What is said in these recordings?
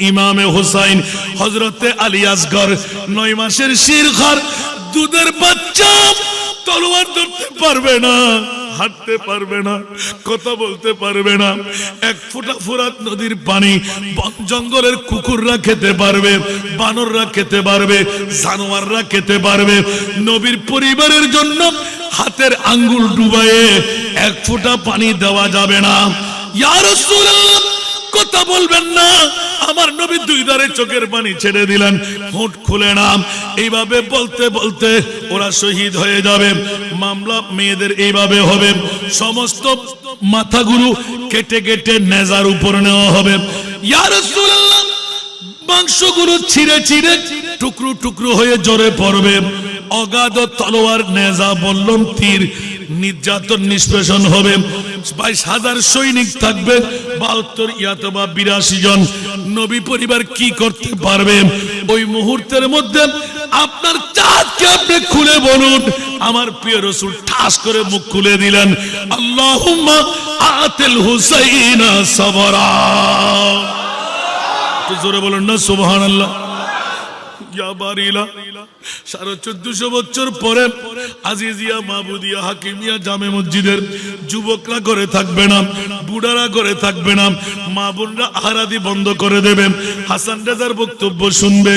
ইমামে হুসাইন হযরতে আলী আসগর 9 মাসের শিরখার দুধের বাচ্চা তলোয়ার ধরতে পারবে না, হাঁটতে পারবে না, কথা বলতে পারবে না। এক ফোঁটা ফোরাত নদীর পানি বন জঙ্গলের কুকুররা খেতে পারবে, বানররা খেতে পারবে, জানোয়াররা খেতে পারবে। নবীর পরিবারের জন্য হাতের আঙ্গুল ডুবায়ে এক ফোঁটা পানি দেওয়া যাবে না। ইয়া রাসূলুল্লাহ, কথা বলবেন না। আমার নবী দুই ধারে চোখের পানি ছেড়ে দিলেন, ঠোঁট খুলে না। এইভাবে বলতে বলতে ওরা শহীদ হয়ে যাবে। মামলা মেয়েদের এইভাবে হবে, সমস্ত মাথাগুলো কেটে কেটে নেজার উপর নেওয়া হবে। ইয়া রাসূলুল্লাহ, মাংসগুলো ছিঁড়ে ছিঁড়ে টুকরো টুকরো হয়ে জ্বরে পড়বে। অগাধ তলোয়ার, নেজা, বল্লম, তীর, নির্যাতন নিষ্পেষণ হবে। 22,000 সৈনিক থাকবে, 72 অথবা 82 জন। নবী পরিবার কি করতে পারবে ওই মুহূর্তের মধ্যে? আপনার চাঁদকে আপনি খুলে বলুন। আমার প্রিয় রাসূল ঠাস করে মুখ খুলে দিলেন, আল্লাহুম্মা আতিল হুসাইনা সাবরা। একটু জোরে বলুন না সুবহানাল্লাহ। 1450 বছর পরে আজিজিয়া, মাহমুদিয়া, হাকিমিয়া জামে মসজিদের যুবকরা করে থাকবে না, বুড়ারা করে থাকবে না, মা বোনরা আহারাদি বন্ধ করে দেবে, হাসান রেজার বক্তব্য শুনবে।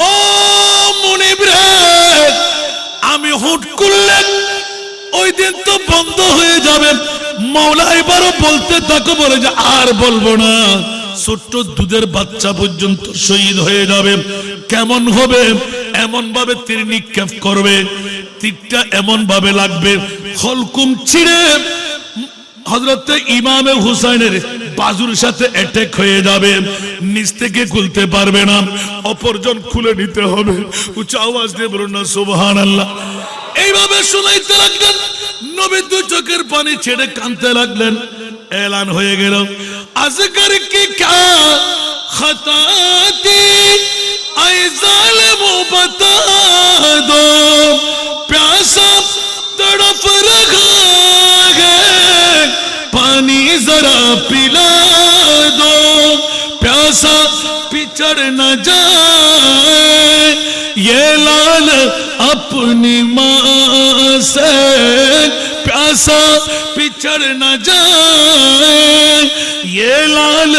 ও মুনিব রে, আমি হুট করলে ওই দিন তো বন্ধ হয়ে যাবে। মাওলা এবারও বলতে থাকো, বলে যে আর বলবো না। ছোট্ট দুধের বাচ্চা পর্যন্ত শহীদ হয়ে যাবে। কেমন হবে? এমন ভাবে তীর নিক্ষেপ করবে, তীরটা এমন ভাবে লাগবে হলকুম ছিঁড়ে হযরতে ইমামে হুসাইনের বাজুর সাথে অ্যাটাক হয়ে যাবে। নিচ থেকে খুলতে পারবে না, অপরজন খুলে নিতে হবে। উচ্চ আওয়াজ দিয়ে বলুন না সুবহানাল্লাহ। এইভাবে শুনাইতে লাগলেন। নবী দুই চোখের পানি ছেড়ে কাঁদতে লাগলেন। এলান হয়ে গেল, আজগর কি ক্যা খতা থি আয়ে জালিমো বতা দো, প্যাসা তড়প রখা है पानी जरा पिला दो, प्यासा पिछड़ न जाए ये लाल अपनी माँ से, प्यासा पिछड़ न जाए ये लाल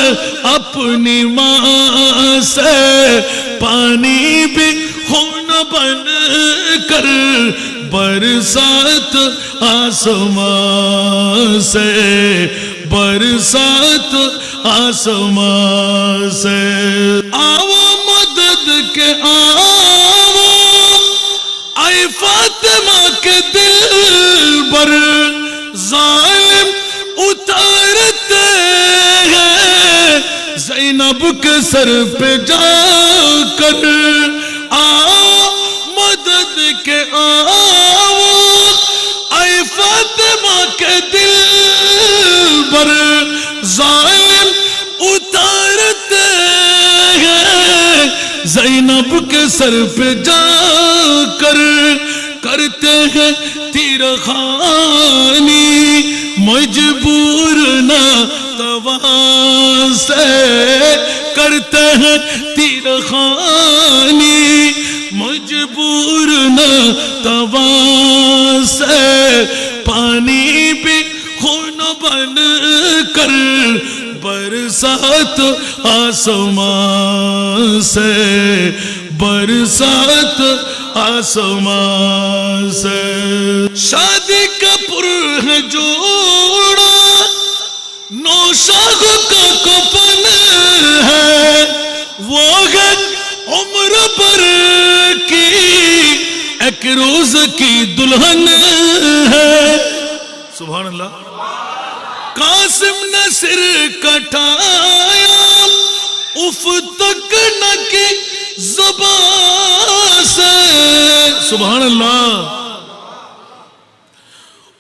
अपनी माँ से, पानी भी खून बन कर बरसात आसमां से, बरसात आसमां से। आओ मदद के आओ, आए फातिमा के दिल पर जालिम उतारते हैं ज़ैनब के सर पे जाकर। आओ मदद के आओ, आए फातिमा के दिल पर जालिम उतारते हैं ज़ैनब के सर पे जाकर। करते हैं तीर खानी मजबूर ना तवा से, करते हैं तीर खानी मजबूर न तवा से, पानी भी खून बन कर बरसात आसमां से, बरसात आसमां से। शादी का पुर है जोड़ा, नौशाख का कफन है, वो है उम्र भर की एक रोज की दुल्हन है। सुभान अल्लाह। कासिम ने सिर कटाया उफ तक न की ज़ुबान से, सुभान अल्लाह।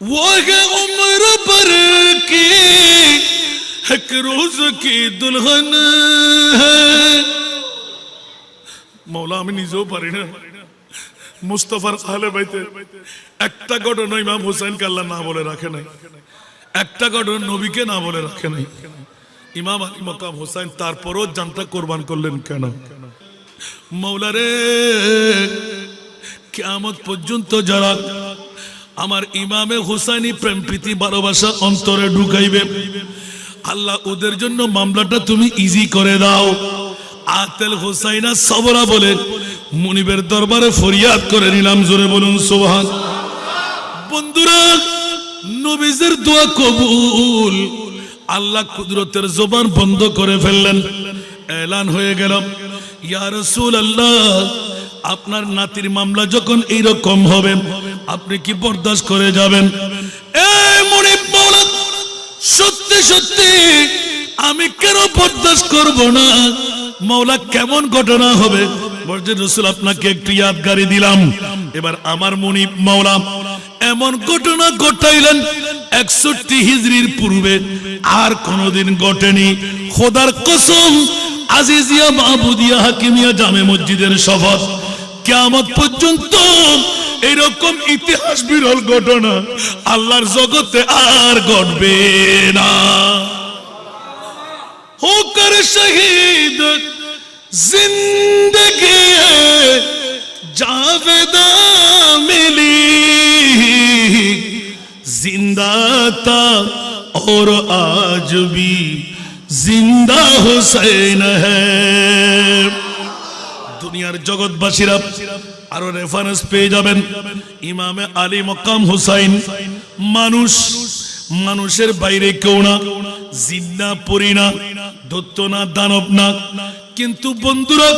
वो है उम्र भर की एक रोज की दुल्हन है। मौला আমি নিজেও পারি না। মুস্তাফার আহলে বাইতে একটা ঘটনা ইমাম হুসাইনকে আল্লাহ না বলে রাখে নাই, একটা ঘটনা নবীকে না বলে রাখে নাই। ইমাম আলী মকাম হুসাইন তারপরও জানটা কোরবান করলেন কেন? মাওলা রে, কিয়ামত পর্যন্ত যারা আমার ইমামে হুসাইনি প্রেম প্রীতি ভালোবাসা অন্তরে ঢুকাইবে, আল্লাহ ওদের জন্য মামলাটা তুমি ইজি করে দাও। আতেল হুসাইনা সবরা বলে মুনিবের দরবারে ফরিয়াদ করে নিলাম। জোরে বলুন সুবহান। বন্ধুরা, নবীদের দোয়া কবুল। আল্লাহ কুদরতের জবান বন্ধ করে ফেললেন। এলান হয়ে গেল, ইয়া রাসূলুল্লাহ, আপনার নাতির মামলা যখন এইরকম হবে আপনি কি বরদাস্ত করে যাবেন? এই মুনিব মাওলা, সত্যি সত্যি আমি কেন বরদাস্ত করব না? মাওলা, কেমন ঘটনা হবে? বলছে রাসূল, আপনাকে একটু ইয়াদগারি দিলাম। এবার আমার মুনিব মাওলা এমন ঘটনা ঘটাইলেন 61 হিজরির পূর্বে আর কোনদিন ঘটেনি। খোদার কসম, আজিজিয়া মাহমুদিয়া হাকিমিয়া জামে মসজিদের শপথ, কিয়ামত পর্যন্ত এরকম ইতিহাস বিরল ঘটনা আল্লাহর জগতে আর ঘটবে না। হোকর শহীদ জিন্দগি জাবেদা মিলি, जिंदा था और आज भी जिंदा हुसैन है। দুনিয়ার জগৎবাসীরা আরো রেফারেন্স পেয়ে যাবেন। ইমামে আলী মকাম হুসাইন মানুষ, মানুষের বাইরে কেউ না, জিন না, পরী না, দৈত্য না, দানব না। কিন্তু বন্ধুরা,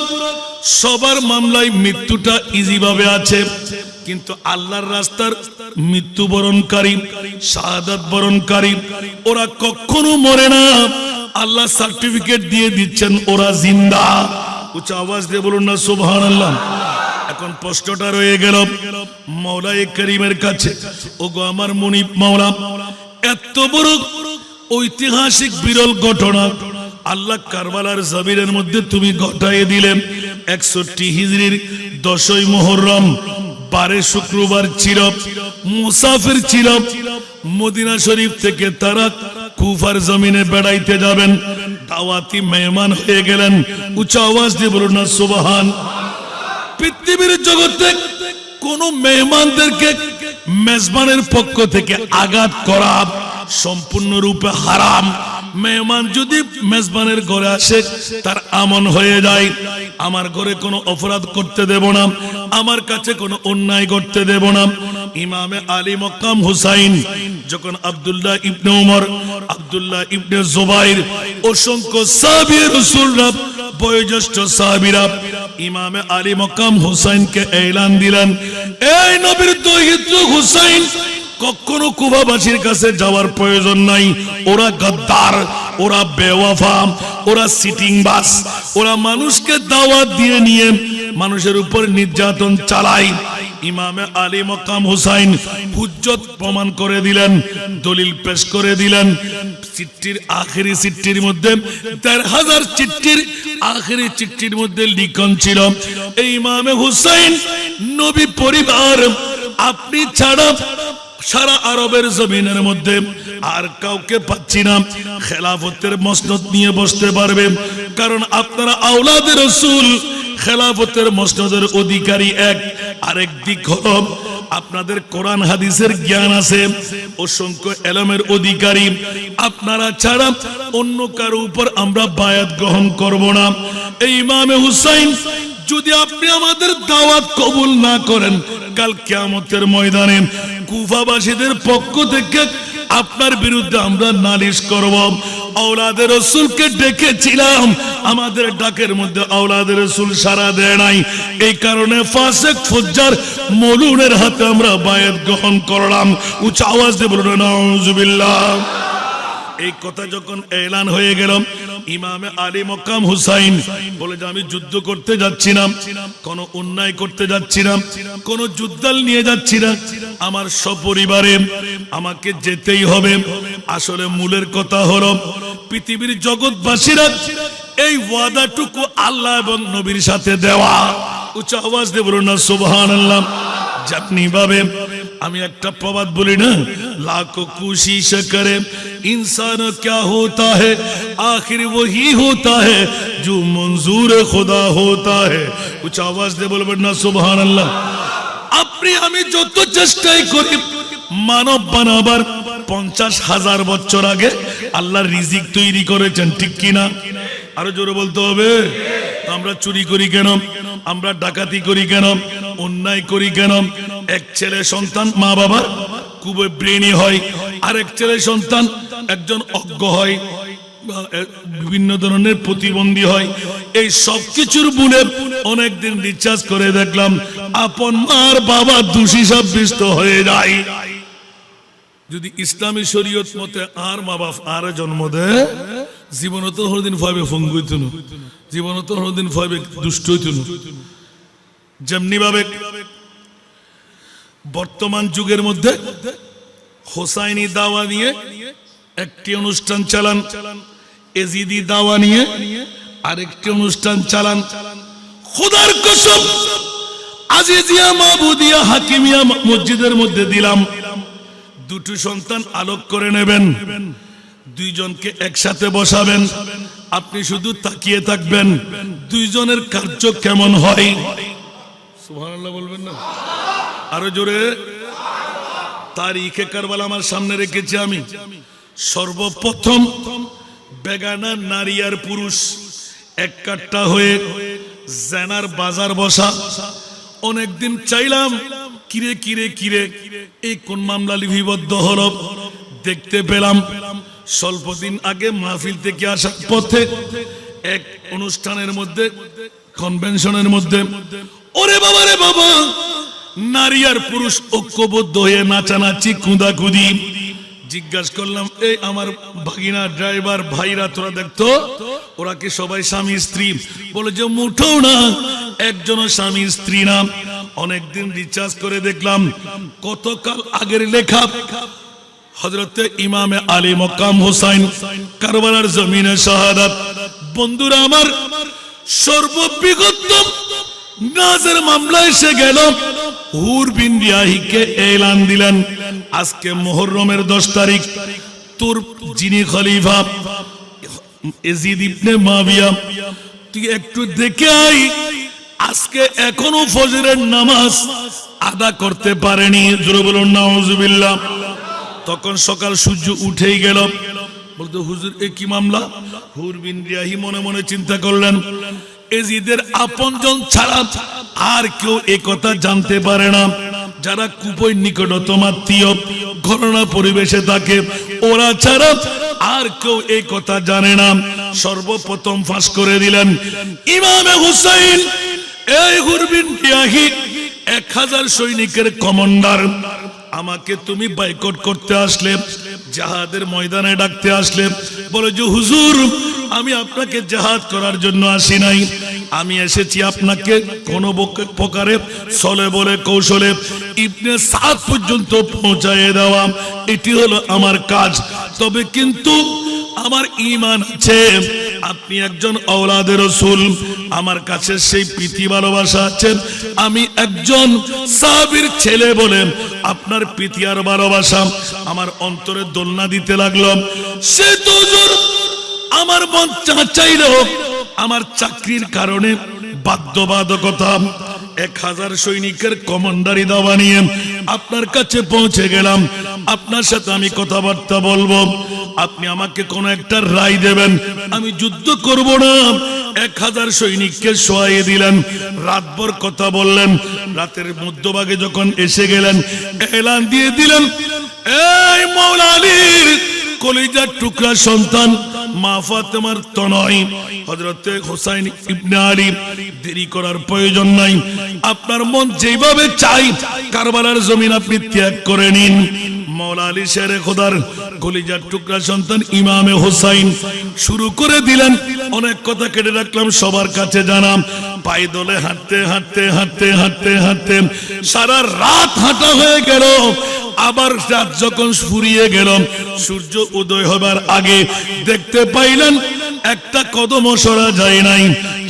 সবার মামলায় মৃত্যুটা ইজি ভাবে আছে, কিন্তু আল্লাহর রাস্তার মৃত্যুবরণকারী, শাহাদাত বরণকারী ওরা কখনো মরে না। আল্লাহ সার্টিফিকেট দিয়ে দিচ্ছেন ওরা জিন্দা। উচ্চ আওয়াজ দিয়ে বলুন না সুবহানাল্লাহ। এখন প্রশ্নটা রয়ে গেল মাওলায়ে কারীমের কাছে, ওগো আমার মুনিব মাওলা, এত বড় ঐতিহাসিক বিরল ঘটনা আল্লাহ কারবালার জমিনের মধ্যে তুমি ঘটাইয়ে দিলেন। 61 হিজরির 10ই মুহররম 12 শুক্রবার ছিল, মুসাফির ছিল। মদিনা শরীফ থেকে তারা কুফার জমিনে বেড়াইতে যাবেন, দাওয়াতি মেহমান হয়ে গেলেন। উচ্চ আওয়াজ দিয়ে বলুন না সুবহান। পৃথিবীর জগতে কোন মেহমানদেরকে মেজবানের পক্ষ থেকে আঘাত করা সম্পূর্ণরূপে হারাম। মেহমান যদি মেজবানের ঘরে আসে তার আমন হয়ে যায়। আমার ঘরে কোনো অপরাধ করতে দেব না, আমার কাছে কোনো অন্যায় করতে দেব না। ইমামে আলী মকাম হুসাইন যখন আব্দুল্লাহ ইবনে উমর, আব্দুল্লাহ ইবনে জুবাইর, অসংখ্য সাহাবী রাসূলরা, বয়োজ্যেষ্ঠ সাহাবীরা ইমামে আলী মকাম হুসাইনকে এলান দিলেন, এই নবীর দৌহিত্র হুসাইন, কখনো কুফাবাসীর কাছে যাওয়ার প্রয়োজন নাই। ওরা গদ্দার, ওরা বেওয়াফা, ওরা সিটিং বাস, ওরা মানুষকে দাওয়াত দিয়ে নিয়ে মানুষের উপর নির্যাতন চালায়। ইমামে আলী মকাম হুসাইন হুজ্জত প্রমাণ করে দিলেন, দলিল পেশ করে দিলেন। চিঠির আখেরি চিঠির মধ্যে ১৩,০০০ চিঠির আখেরি চিঠির মধ্যে লিখন ছিল, এই ইমামে হুসাইন নবী পরিবার আপনি ছাড়া সারা আরবের জমিনের মধ্যে আর কাউকে পাচ্ছি না খেলাফতের মসনদ নিয়ে বসতে পারবে, কারণ আপনারা আওলাদে রাসূল, খেলাফতের মসনদের অধিকারী এক। আরেক দিক হলো আপনাদের কোরআন হাদিসের জ্ঞান আছে, অসংখ্য ইলমের অধিকারী। আপনারা ছাড়া অন্য কারো উপর আমরা বায়াত গ্রহণ করব না। এই ইমামে হুসাইন যদি আপনি আমাদের দাওয়াত কবুল না করেন, কাল কিয়ামতের ময়দানে কুফাবাসীদের পক্ষ থেকে আপনার বিরুদ্ধে আমরা নালিশ করব। আওলাদে রাসূলকে ডেকেছিলাম, আমাদের ডাকের মধ্যে আওলাদে রাসূল সাড়া দেয় নাই। এই কারণে ফাসিক ফুজ্জার মলুনের হাতে আমরা বায়াত গ্রহণ করলাম। উচ্চ আওয়াজ দিয়ে বলুন নাউযুবিল্লাহ। এই কথা যখন এলান হয়ে গেল, ইমামে আলী মকাম হুসাইন বলে যে আমি যুদ্ধ করতে যাচ্ছি না, কোন অন্যায় করতে যাচ্ছি না, কোন যুদ্ধাল নিয়ে যাচ্ছি না, আমার সপরিবারে আমাকে যেতেই হবে। আসলে মূলের কথা হলো পৃথিবীর জগৎবাসীরা এই ওয়াদাটুকু আল্লাহ এবং নবীর সাথে দেওয়া। উচ্চ আওয়াজ দিয়ে বলুন না সুবহানাল্লাহ। যেমনি ভাবে আমি একটা প্রবাদ বলি না, লাখো কোশিশ করে इंसान क्या होता है आखिर वही होता है जो मंजूर खुदा होता है। कुछ आवाज दे बोलবেন না সুবহানাল্লাহ। আপনি আমি যত চেষ্টাই করি মানব বানাবার 50,000 বছর আগে আল্লাহ রিজিক তৈরি করেছেন, ঠিক কি না? আরো জোরে বলতে হবে। আমরা চুরি করি কেন, আমরা ডাকাতি করি কেন, অন্যায় করি কেন? এক ছেলে সন্তান মা বাবার খুবই ব্রেনি হয়, আরেক ছেলে সন্তান একজন অজ্ঞ হয়, বিভিন্ন ধরনের প্রতিবন্ধী হয়। এই সব কিছুর মূলে অনেকদিন রিচার্জ করে দেখলাম আপন মার বাবা দোষী সাব্যস্ত হয়ে যায়। যদি ইসলামী শরীয়ত মতে আর মা বাপ আর জন্ম দেয়, জীবন তো হরদিন ভাবে ফঙ্গু হইত না, জীবন তো হরদিন ভাবে দুষ্ট হইত না। যেমনি ভাবে বর্তমান যুগের মধ্যে হোসাইনি দাওয়া নিয়ে একটি অনুষ্ঠান চালান, এজিদি দাওয়া নিয়ে আরেকটি অনুষ্ঠান চালান। খোদার কসম আজিজিয়া মাহবুদিয়া হাকিমিয়া মসজিদের মধ্যে দিলাম, দুটো সন্তান আলোক করে নেবেন, দুইজনকে একসাথে বসাবেন, আপনি শুধু তাকিয়ে থাকবেন দুইজনের কার্য কেমন হয়। সুবহানাল্লাহ বলবেন না? আরো জোরে। তারিখে কারবালা আমার সামনে রেখেছি আমি। সর্বপ্রথম বেগানা নারী আর পুরুষ এক কাট্টা হয়ে জেনার বাজার বসা। অনেকদিন চাইলাম কিরে কিরে কিরে এই কোন মামলা লিপিবদ্ধ হলো, দেখতে পেলাম স্বল্পদিন আগে মাহফিল থেকে আসার পথে এক অনুষ্ঠানের মধ্যে, কনভেনশনের মধ্যে, ওরে বাবা রে বাবা, নারী আর পুরুষ ঐক্যবদ্ধ হয়ে নাচানাচি কুদাকুদি। জিজ্ঞাসা করলাম, এই আমার ভাগিনা ড্রাইভার ভাইরা তোরা দেখতো ওরা কি সবাই স্বামী স্ত্রী? বলে যে মুঠো না, একজনও স্বামী স্ত্রী না। অনেকদিন রিচার্জ করে দেখলাম কতকাল আগের লেখা হযরতে ইমামে আলী মকাম হোসাইন কারবালার জমিনে শাহাদাত। বন্ধুরা আমার, সর্ববিগত নাজের মামলা এসে গেল। হুর বিন রিয়াহিকে এলান দিলেন আজকে মুহররমের 10 তারিখ তোর যিনি খলিফা ইয়াজিদ ইবনে মুআবিয়া, তুই একটু দেখে আয়, আজকে এখনো ফজরের নামাজ আদা করতে পারেনি। জোরে বলুন নাউজুবিল্লাহ। তখন সকাল সূর্য উঠেই গেল। বলতো হুজুর এ কি মামলা? হুর বিন রিয়াহি মনে মনে চিন্তা করলেন, এজিদের আপনজন ছাড়া আর কেউ এ কথা জানতে পারে না। যারা খুবই নিকটতম আত্মীয় ঘটনা পরিবেশে থাকে, ওরা ছাড়া আর কেউ এই কথা জানে না। সর্বপ্রথম ফাঁস করে দিলেন ইমামে হুসাইন। এই হুর বিন রিয়াহি 1000 সৈনিকের কমান্ডার, আমাকে তুমি বাইকট করতে আসলে, জাহাদের ময়দানে ডাকতে আসলে, বলে যে হুজুর আমি আপনাকে জাহাদ করার জন্য আসি নাই, আমি এসেছি আপনাকে কোন প্রকারে চলে বলে কৌশলে ইবনে সাদ পর্যন্ত পৌঁছায় দেওয়া, এটি হলো আমার কাজ। তবে কিন্তু আমার ঈমান আছে, আপনি একজন আওলাদে রাসূল, আমার কাছে সেই প্রীতি ভালোবাসা আছে। আমি একজন সাহাবীর ছেলে বলে আপনার প্রীতি আর ভালোবাসা আমার অন্তরে দোলনা দিতে লাগলো। সে তো হুজুর আমার মন চাইল, আমার চাকরির কারণে বাধ্যবাধকতা 1000 সৈনিকের কমান্ডারি দাওয়া নিয়ে আপনার কাছে পৌঁছে গেলাম। আপনার সাথে আমি কথাবার্তা বলবো, আপনি আমাকে কোন একটা রায় দেবেন, আমি যুদ্ধ করব না। 1000 সৈনিককে শোয়াইয়ে দিলেন, রাতভর কথা বললেন। রাতের মধ্যভাগে যখন এসে গেলেন, এলান দিয়ে দিলেন, এই মাওলা আলীর কলিজার টুকরা সন্তান মা ফাতেমার তনয় হযরতে হোসাইন ইবনে আলী, দেরি করার প্রয়োজন নাই, আপনার মন যেভাবে চাই কারবালার জমিন আপনি ত্যাগ করে নিন। মাওলা আলী শেরে খোদার কলিজার টুকরা সন্তান ইমামে হোসাইন শুরু করে দিলেন। অনেক কথা কেটে রাখলাম, সবার কাছে জানাম। পায়ে দলে হাঁটতে হাঁটতে হাঁটতে হাঁটতে হাঁটতে সারা রাত হাঁটা হয়ে গেল। আবার রাত যখন ফুরিয়ে গেল, সূর্য উদয় হবার আগে দেখতে পাইলেন একটা কদমও সরা যায় নাই।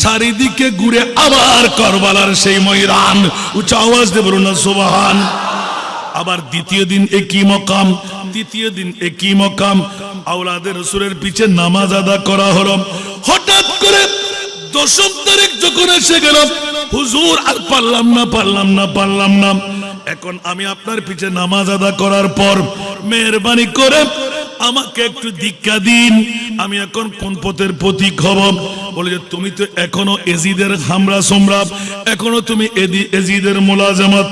চারিদিকে ঘুরে আবার কারবালার সেই ময়দান। উচ্চ আওয়াজ দিয়ে বলুন না সুবহান। আবার দ্বিতীয় দিন একই মকাম, তৃতীয় দিন একই মকাম। আওলাদের রাসূলের পিছে নামাজ আদা করা হলো। হঠাৎ করে 10ম তারিখ যখন এসে গেল, হুজুর আর পারলাম না। এখন আমি আপনার পিছে নামাজ আদা করার পর মেহেরবানি করে আমাকে একটু দীক্ষা দিন, আমি এখন কোন পথের পথিক হব? বলে যে তুমি তো এখনো এজিদের হামরা সোমরা, এখনো তুমি এজিদের মুলাজামাত,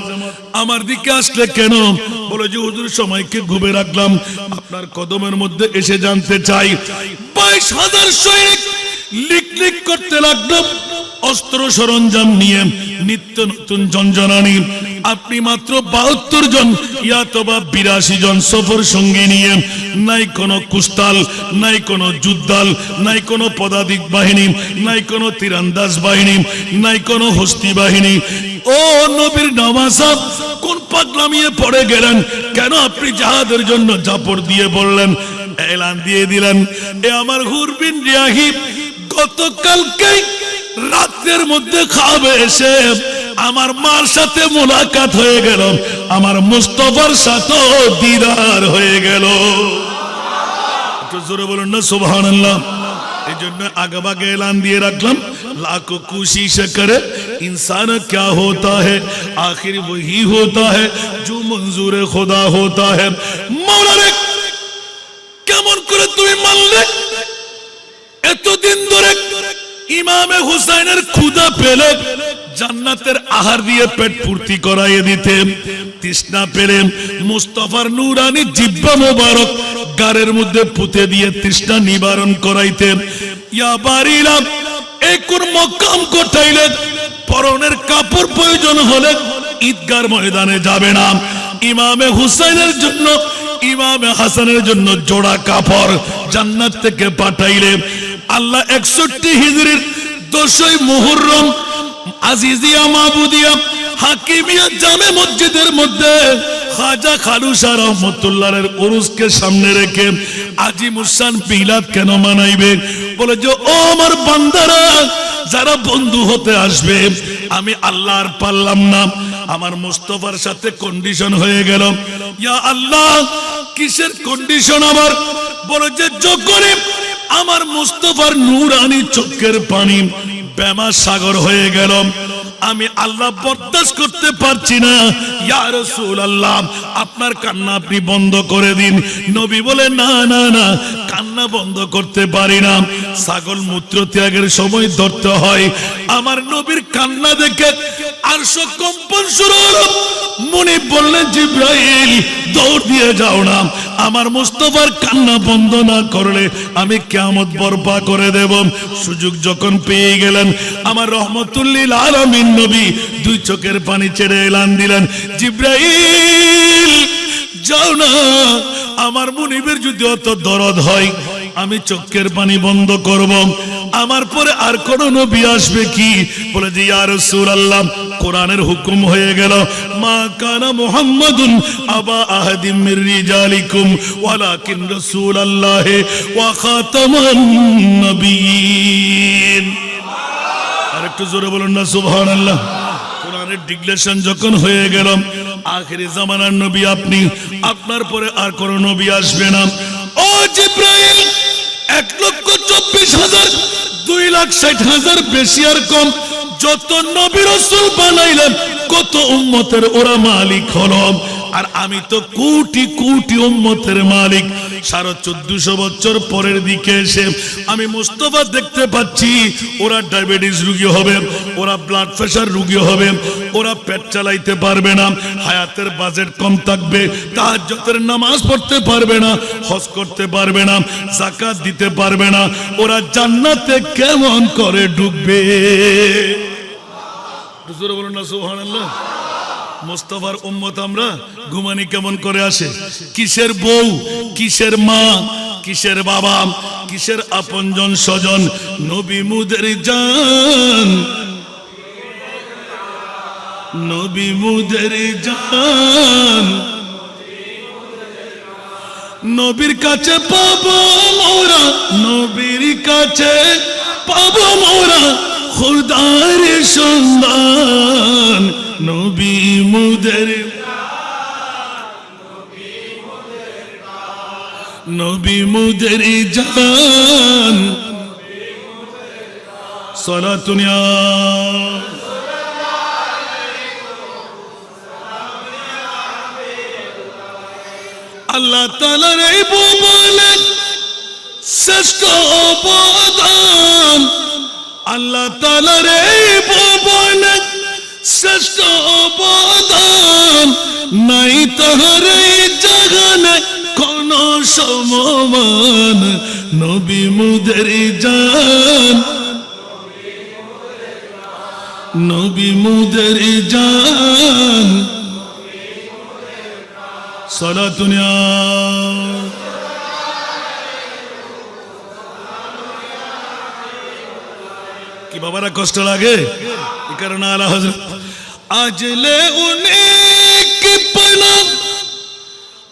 আমার দিকে আসলে কেন? বলে যে হুজুর সময়কে ঘুমে রাখলাম, আপনার কদমের মধ্যে এসে জানতে চাই। 22,000 সৈনিক লিক করতে লাগলো, অস্ত্র সরঞ্জাম নিয়ে, নিত্য নতুন জঞ্জনানি। আপনি মাত্র 72 জন ইয়াতবা 82 জন সফর সঙ্গী নিয়ে, নাই কোনো কুস্তাল, নাই কোনো যুদ্ধাল, নাই কোনো পদাতিক বাহিনী, নাই কোনো তীরন্দাজ বাহিনী, নাই কোনো হস্তি বাহিনী। ও নবীর নওয়াজ, কোন পাগলামিয়ে পড়ে গেলেন? কেন আপনি জাহাদের জন্য জাপড় দিয়ে বললেন, এলান দিয়ে দিলেন? এ আমার হুর বিন রিয়াহিব গতকালকে রাতের মধ্যে খাবে এসে আমার মার সাথে মোলাকাত হয়ে গেল, আমার মুস্তাফার সাথে দিদার হয়ে গেল। একটু জোরে বলুন না সুবহানাল্লাহ। এই জন্য আগেভাগে এলান দিয়ে রাখলাম, लाखों कोशिश करे इंसान क्या होता है, आखिर वही होता है जो मंजूर खुदा होता है। मौला रे কেমন করে তুমি মানলে? এতদিন ধরে ইমামে হুসাইনের ক্ষুধা পেলে জান্নাতের আহার দিয়ে পেট পূর্তি করাইয়ে দিতে, তৃষ্ণা পেলে মুস্তাফার নূরানি জিহ্বা মোবারক গারের মধ্যে পুঁতে দিয়ে তৃষ্ণা নিবারণ করাইতে। ইয়া বারিলা, এই কোন মকাম কোটাইলে পরনের কাপড় প্রয়োজন হলে ঈদগার ময়দানে যাবে না, ইমামে হুসাইনের জন্য, ইমামে হাসানের জন্য জোড়া কাপড় জান্নাত থেকে পাঠাইলে আল্লাহ 61 হিজরির 10ই মুহররম আজিজিয়া মাহমুদিয়া হাকিমিয়া জামে মসজিদের মধ্যে খাজা খালুসা রহমতুল্লাহর উরুসকে সামনে রেখে আজিমুসান মিলাদ কেন মানাইবে? বলে যে ও আমার বান্দারা, যারা বন্ধু হতে আসবে, আমি আল্লাহ আর পারলাম না, আমার মুস্তাফার সাথে কন্ডিশন হয়ে গেল। ইয়া আল্লাহ, কিসের কন্ডিশন আমার? বলে যে যখনই আমার মুস্তাফার নূরানি চোখের পানি বেমা সাগর হয়ে গেল, আমি আল্লাহ বরদাস্ত করতে পারছি না। ইয়া রাসূলুল্লাহ, আপনার কান্না আপনি বন্ধ করে দিন। নবী বলে না না না, কান্না বন্ধ করতে পারি না, ছাগল মূত্র ত্যাগের সময় ধরতে হয়। আমার নবীর কান্না দেখে আরশ কম্পন শুরু হলো। মুনিব বললেন জিবরাইল দৌড় দিয়ে যাও না, আমার মুস্তাফার কান্না বন্ধ না করলে আমি কিয়ামত বরপা করে দেব। সুযোগ যখন পেয়ে গেলেন, আমার রহমতুল্লিল আলামিন নবী 2 চোখের পানি ছেড়ে এলান দিলেন, জিবরাইল যাও না, আমার মুনিবের যদি অত দরদ হয় আমি চোখের পানি বন্ধ করব, আমার পরে আর কোন নবী আসবে কি? বলে যে ইয়া রাসূলুল্লাহ, কোরআনের হুকুম হয়ে গেল, মা কানা মুহাম্মাদুন আবা আহাদিম মির রিজালিকুম ওয়ালাকিন রাসূলুল্লাহ ওয়া খাতামান নবিয়্যিন। আর একটু জোরে বলুন না সুবহানাল্লাহ। কোরআনের ডিক্লেরেশন যখন হয়ে গেল, আখিরি জামানার নবী আপনি, আপনার পরে আর কোন নবী আসবে না। ও জিবরাইল, 1,24,000, 2,60,000 বেশি আর কম যত নবী রাসূল বানাইলেন, কত উম্মতের ওরা মালিক হলো, আর আমি তো কোটি কোটি উম্মতের মালিক। 1450 বছর পরের দিকে এসে আমি মুস্তাফা দেখতে পাচ্ছি, ওরা ডায়াবেটিস রোগী হবে, ওরা ব্লাড প্রেশার রোগী হবে, ওরা পেট চালাইতে পারবে না, হায়াতের বাজেট কম থাকবে, তাহাজ্জুদের নামাজ পড়তে পারবে না, হজ করতে পারবে না, যাকাত দিতে পারবে না, ওরা জান্নাতে কেমন করে ঢুকবে? জোরে বলুন না সুবহানাল্লাহ। মুস্তাফার উম্মত আমরা ঘুমানি কেমন করে আসে? কিসের বউ, কিসের মা, কিসের বাবা, কিসের আপনজন স্বজন? নবী মুদের জান, নবী মুদের জান, নবীর কাছে পাবো মোরা, নবীর কাছে পাবো মোরা খুদার সন্ধান। নবী মুদের নবী মুদের জান সালাতুন ইয়া আল্লাহ তাআলার এই বলে শ্রেষ্ঠ অবদান আল্লাহ তাআলার এই বলে শ্রেষ্ঠ অবদান নাই তাহার এই জাগানে কোন সমমান নবী মুদের জান নবী মুদের জান সালাতুন ইয়া কি বাবারা কষ্ট লাগে এই কারণে আলা হযরত আজলে উনেক পনা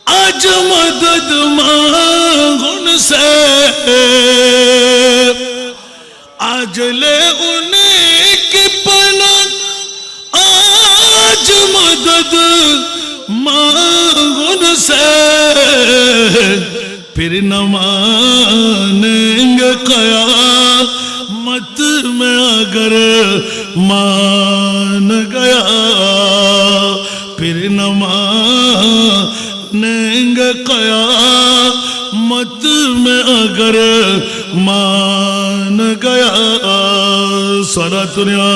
আজ মদদ মাগুন সে আজলে উনেক পনা আজ মদদ मांगुन से फिर न मानेंगे कयामत में अगर मान गया फिर न मानेंगे कयामत में अगर मान गया सारा दुनिया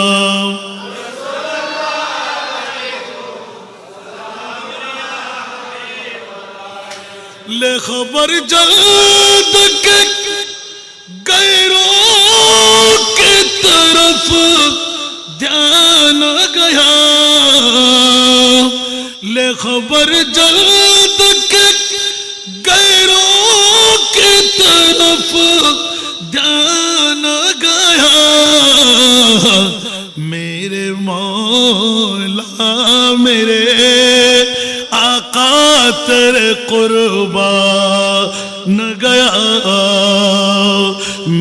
ले खबर जल्द के गैरों की तरफ ध्यान गया ले खबर जल्द के गैरों की तरफ ध्यान गया मेरे मौला मेरे आका तेरे कुर्बान गया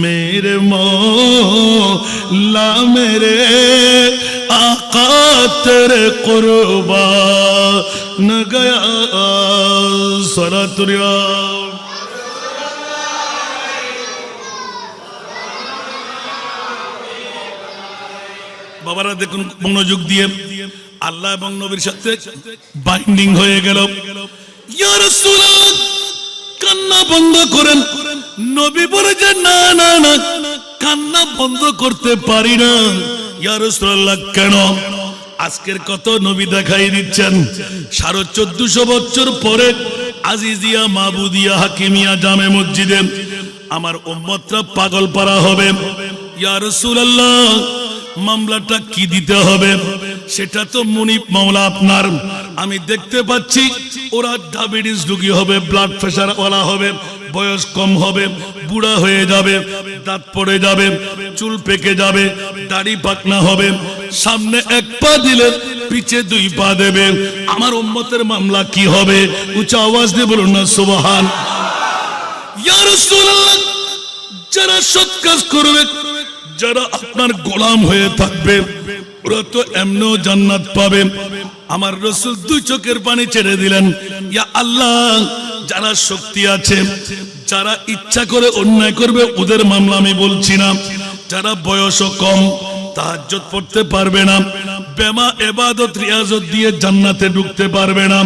मेरे मौला मेरे आका तेरे कुर्बान गया सलातुन या বাবারা দেখুন মনোযোগ দিয়ে আল্লাহ এবং নবীর সাথে বাইন্ডিং হয়ে গেল ইয়া রাসূলুল্লাহ কান্না বন্ধ করেন নবী বলে যে না না না কান্না বন্ধ করতে পারি না ইয়া রাসূলুল্লাহ কেন আজকের কত নবী দেখাই দিচ্ছেন 1450 বছর পরে আজিজিয়া মাবুদিয়া হাকিমিয়া জামে মসজিদে আমার উম্মতরা পাগল পারা হবে ইয়া রাসূলুল্লাহ মামলাটা কি দিতে হবে সেটা তো মুনিব মাওলা আপনার আমি দেখতে পাচ্ছি ওরা ডায়াবেটিস রোগী হবে ব্লাড প্রেসার ওয়ালা হবে বয়স কম হবে বুড়া হয়ে যাবে দাঁত পড়ে যাবে চুল পেকে যাবে দাড়ি পাকনা হবে সামনে এক পা দিলে পিছে দুই পা দেবে আমার উম্মতের মামলা কি হবে উচ্চ আওয়াজ দিয়ে বলুন না সুবহান ইয়া রাসূলুল্লাহ যারা সৎ কাজ করবে যারা আপনার গোলাম হয়ে থাকবে ওরা তো এমনও জান্নাত পাবে আমার রাসূল দুই চোখের পানি ছেড়ে দিলেন ইয়া আল্লাহ যারা শক্তি আছে যারা ইচ্ছা করে অন্যায় করবে ওদের মামলা আমি বলছি না যারা বয়সও কম তাহাজ্জুদ পড়তে পারবে না বেমা ইবাদত রিয়াজত দিয়ে জান্নাতে ঢুকতে পারবে না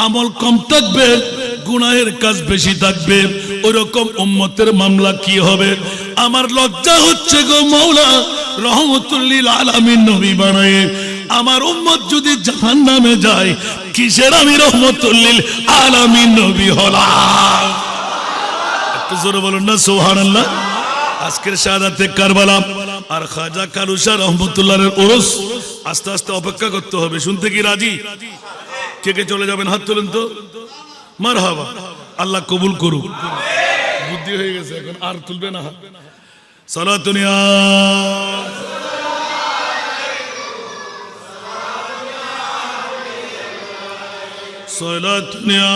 আমল কম থাকবে গুনাহের কাজ বেশি থাকবে ওরকম উম্মতের মামলা কি হবে আমার লজ্জা হচ্ছে গো মাওলা রহমতুল লিল আলামিন নবী বানায়ে আমার উম্মত যদি জাহান্নামে যায় কিসের আমি রহমতুল লিল আলামিন নবী হলাম একটু জোরে বলুন না সুবহানাল্লাহ আজকের শাহাদাতে কারবালা আর খাজা কালুশা রহমতুল্লাহর উরুস আস্তে আস্তে অপেক্ষা করতে হবে শুনতে কি রাজি কে কে চলে যাবেন হাত তুলেন তো মারহাবা আল্লাহ কবুল করুক বুদ্ধি হয়ে গেছে এখন আর তুলবে না সালাতুন ইয়া সালাতুন ইয়া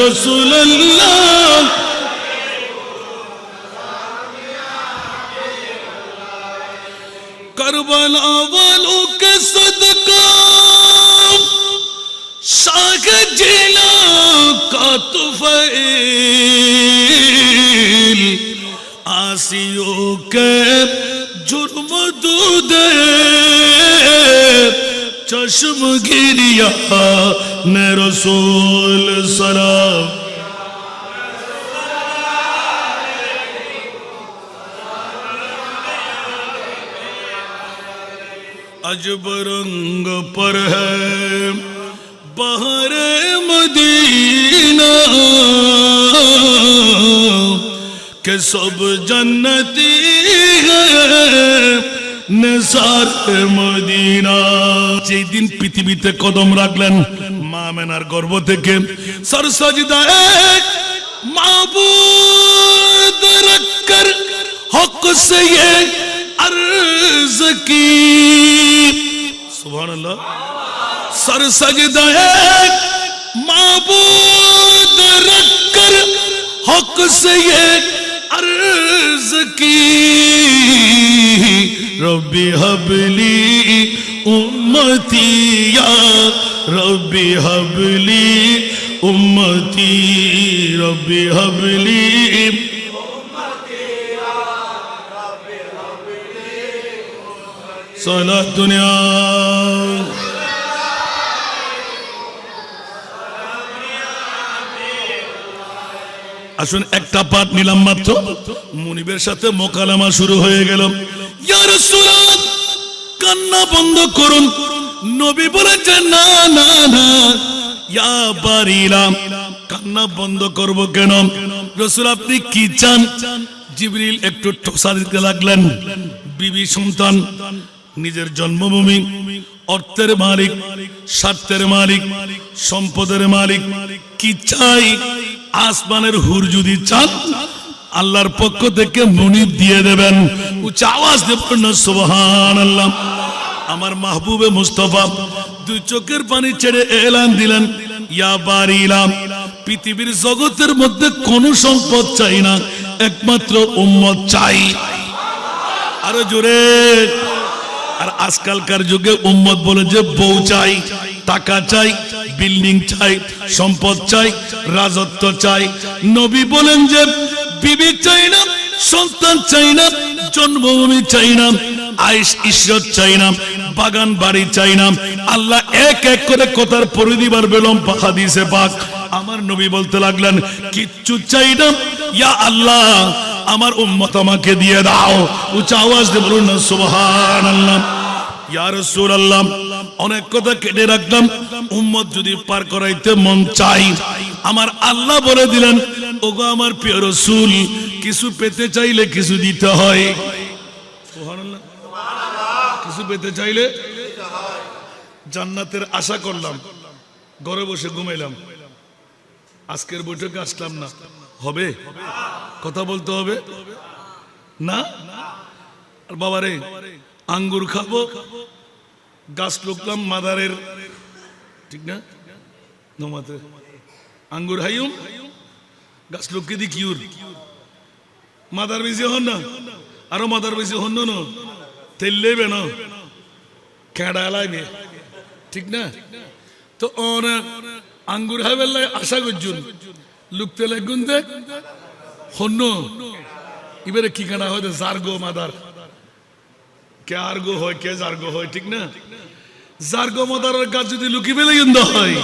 রাসূলুল্লাহ करबला वालों के सदका سجل كطفيل آسیوں کے جرم دودے چشم گریا نے رسول سلام عجب رنگ پر ہے بہر مدینہ کہ سب جنتی ہے نثار মদিনা যেই দিন পৃথিবীতে কদম রাখলেন মা মেনার গর্ভ থেকে সর সজদায়ে মাবুদ রখকর হক সে ये अर्ज की सुभानअल्लाह सर सजदाए माबूद रखकर हक से ये अर्ज की रब्बी हबली उम्मती या रब्बी हबली उम्मती रब्बी हबली साला दुनिया আসুন একটা পাঠ নিলাম মাত্র মুনিবের সাথে মোকালামা শুরু হয়ে গেল ইয়া রাসূলুল্লাহ কান্না বন্ধ করুন নবী বলেছেন না না না ইয়া বারিলা কান্না বন্ধ করব কেন রাসূল আপনি কি চান জিবরিল একটু ঠোসা দিতে লাগলেন বিবি সন্তান নিজের জন্মভূমি অর্থের মালিক স্বার্থের মালিক সম্পদের মালিক কি চাই আসমানের হুর যদি চান আল্লাহর পক্ষ থেকে মুনিব দিয়ে দেবেন উচ্চ আওয়াজ দিয়ে পড়ুন সুবহানাল্লাহ আমার মাহবুবে মুস্তাফা দুই চোখের পানি ছেড়ে এলান দিলেন ইয়া বারিলা পৃথিবীর জগতের মধ্যে কোনো সম্পদ চাই না একমাত্র উম্মত চাই আরো জোরে আর আজকালকার যুগে উম্মত বলে যে বউ চাই টাকা চাই বিল্ডিং চাই সম্পদ চাই রাজত্ব চাই নবী বলেন যে বিবি চাই না সন্তান চাই না জন্মভূমি চাই না আয়েশ ইশরত চাই না বাগান বাড়ি চাই না আল্লাহ এক এক করে কথার পরিধি বাড়বেলম হাদিসে পাক আমার নবী বলতে লাগলেন কিচ্ছু চাই না ইয়া আল্লাহ আমার উম্মত আমাকে দিয়ে দাও উচ্চ আওয়াজ দিয়ে বলুন না সুবহানাল্লাহ ইয়া রাসূলুল্লাহ অনেক কথা কেটে রাখলাম উম্মত যদি পার করাইতে মন চাই আমার আল্লাহ বলে দিলেন ওগো আমার প্রিয় রাসূল কিছু পেতে চাইলে কিছু দিতে হয় সুবহানাল্লাহ কিছু পেতে চাইলে জান্নাতের আশা করলাম ঘরে বসে ঘুমাইলাম আজকের বৈঠকে আসলাম না হবে কথা বলতে হবে না আর বাবারে আঙ্গুর খাবো গাছ লুকলাম মাদারের ঠিক না নমাতে আঙ্গুর হাইম গাছ লুকি দি কিউর মাদার বেশি হন না আরো মাদার বেশি হন না তেললেবে না খেড়া লাইবে ঠিক না তো আঙ্গুর হাইবেল্লাই আশা করছুন লুকতে লাগুন দেখ হন্য এবারে কি কাটা হয় জার্গো মাদার কে আর্গো হয় কে জার্গো হয় ঠিক না জার্গো মাদারের গাছ যদি লুকি ফেলে কিন্তু হয়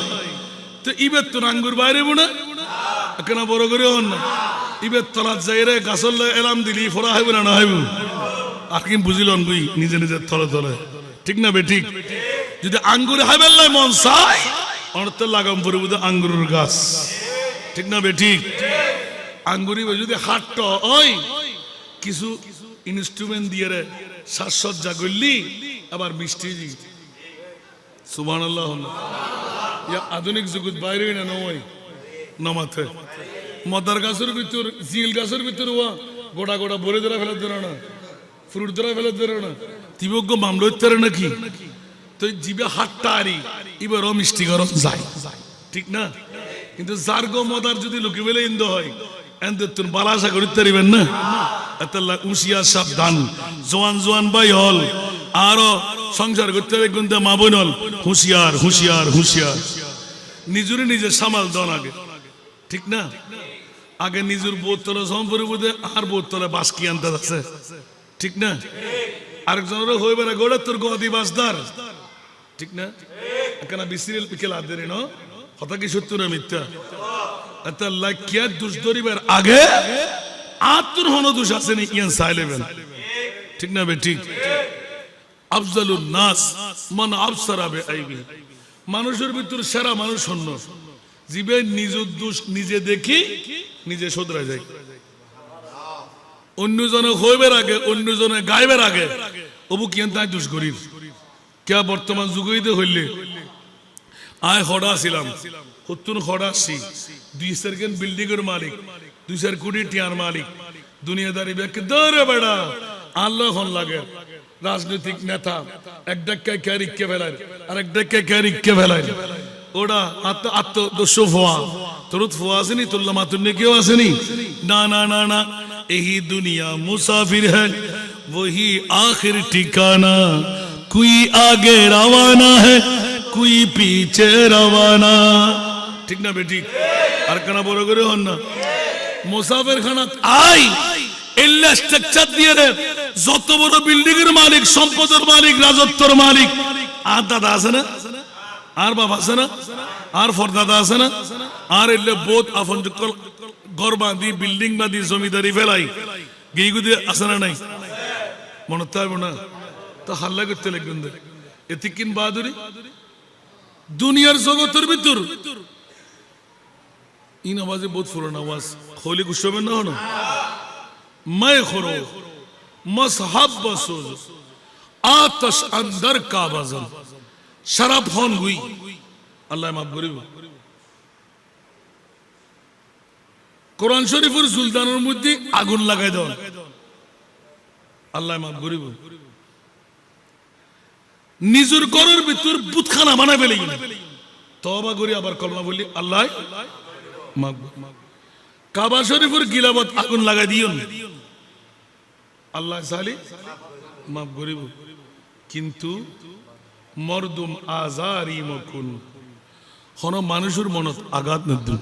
তো ইবের তো আঙ্গুর বাইরে বোনা কেন বড় করে হন না ইবের তলাত যাই রে গাছর এলাম দিলি ফোড়া হইব না হইব আর কি বুঝিলন বুই নিজে নিজের তলে তলে ঠিক না বে ঠিক যদি আঙ্গুর হাইবেল্লাই মন চায় অর্থ লাগাম পরে বুঝে আঙ্গুরের গাছ ঠিক না বে ঠিক আঙ্গুরি যদি হাট ওই কিছু ইনস্ট্রুমেন্ট দিয়ে রে সাজসজ্জা করলি আবার মিষ্টি সুবহানাল্লাহ আধুনিক জগৎ বাইরে না নয় নমাতে মদার গাছের ভিতর জিল গাছের ভিতর গোটা গোটা বলে ধরা ফেলে ধরে না ফ্রুট ধরা ফেলে ধরে না তিবজ্ঞ মামলা হতে নাকি তো জিবে হাটটা আরি এবার মিষ্টি গরম যায় ঠিক না কিন্তু জার্গো মদার যদি লুকি বেলে ইন্দ হয় এনদের বালা আশা করতে পারিবেন না এতলা উশিয়া সাবধান জোয়ান জোয়ান ভাই হল আরো সংসার করতে কিন্তু মা বোন হল হুঁশিয়ার হুঁশিয়ার হুঁশিয়ার নিজুরে নিজে সামাল দন আগে, ঠিক না? আগে নিজের বোতলে সম্পর্কে বোধে আর বোতলে বাসকি আনতে আছে, ঠিক না? আরেকজনের হইবে না গোড়া তোর গদি বাসদার, ঠিক না? এখানে বিসিরিল পিকেল আদেরি ন কথা কি সত্য না মিথ্যা? এত লাকিয়া দুষ ধরিবার আগে আত্মর হন দোষ আছে নি ইয়ান সাইলেবেন, ঠিক না? বে ঠিক। আফজালুন নাস মান আবসারা বিআইবি, মানুষের ভিতর সেরা মানুষ হন্য জিবে নিজের দোষ নিজে দেখি নিজে শোধরা যায়। অন্যজনে হইবার আগে অন্যজনে গাইবার আগে অবু কিয়ান তাই দোষ করির কে বর্তমান যুগইতে হইলে আয় হড়া ছিলাম হতুন হড়া আসছি 2 সেকেন্ড বিল্ডিং এর মালিক 2 কোটি টিয়ার মালিক দুনিয়াদারি ব্যক্তি দরে বেড়া আল্লাহ হন লাগে রাজনৈতিক নেতা এক ডাক্কায় ক্যারিককে ফেলায় আর এক ডাক্কায় ক্যারিককে ফেলায় ওটা আত্মদোষ ফোয়া তরুত ফোয়া আসেনি তুল্লা মাতুন্নে কেউ আসেনি না না না না यही दुनिया मुसाफिर है वही आखिर ठिकाना कोई आगे रवाना है कोई पीछे रवाना, ठीक ना बेटी? আর কানা বড় করে হন না মুসাফির খানা আই এল্লা স্ট্রাকচার দিয়ে রে যত বড় বিল্ডিং এর মালিক সম্পদের মালিক রাজত্বের মালিক আর দাদা আছে না আর বাবা আছে না আর ফরদাদা আছে না আর এল্লে বহুত আপন ঘর বাঁধি বিল্ডিং বাঁধি জমিদারি ফেলাই গিয়ে আসে না নাই মনে থাকবো না তো হাল্লা করতে লাগবেন এতে কিন বাহাদুরি দুনিয়ার জগতের ভিতর ইন আওয়াজে বহুত ফুরান আওয়াজ খোলি গুসবেন না হনো मैं खुरो मसहब बसोज आतश अंदर का बजल शराब होन हुई अल्लाह माफ करिब কোরআন শরীফের সুলতানের মধ্যে আগুন লাগাই দাও আল্লাহ মাফ করিব নিজের ঘরের ভিতর বুতখানা বানাই ফেলে তওবা করি আবার কলমা বলি আল্লাহ মাফ কাবা শরীফের গিলাবত আগুন লাগাই দিও আল্লাহ সালি মাফ করিব কিন্তু মরদুম আজারি মকুন হন মানুষের মনত আঘাত নদু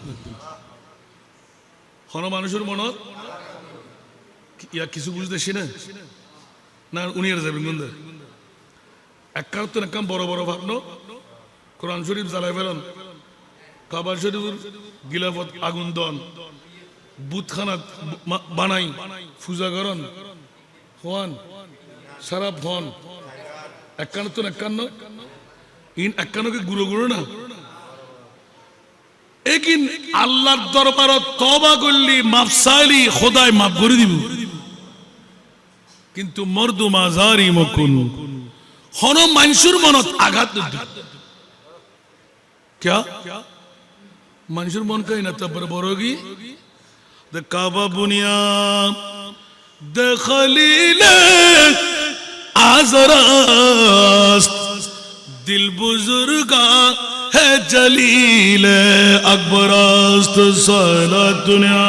হন মানুষের মনত ইয়া কিছু বুঝতেছি না না উনি আর যাবেন গুন্দা একবার তো একদম বড় বড় ভাবনো কোরআন শরীফ জ্বালাই ফেলন কাবা শরীফের গিলাফত আগুন দন বুতখানা বানাই পূজা করন হন সারা ফন একান্ন তো একান্ন ইন একান্নকে গুঁড়ো গুঁড়ো না একিন আল্লাহর দরবারত তওবা করলি মাফ চাইলি খোদায় মাফ করে দিব কিন্তু মর্দু মাজারি মকুন হন মানুষের মনত আঘাত क्या মানুষের মন কাই না তারপরে বড় কি দে কাবা বুনিয়া দে খলিল আজরাস্ত দিল বুজুর্গা है जलील अकबरास्त साला दुनिया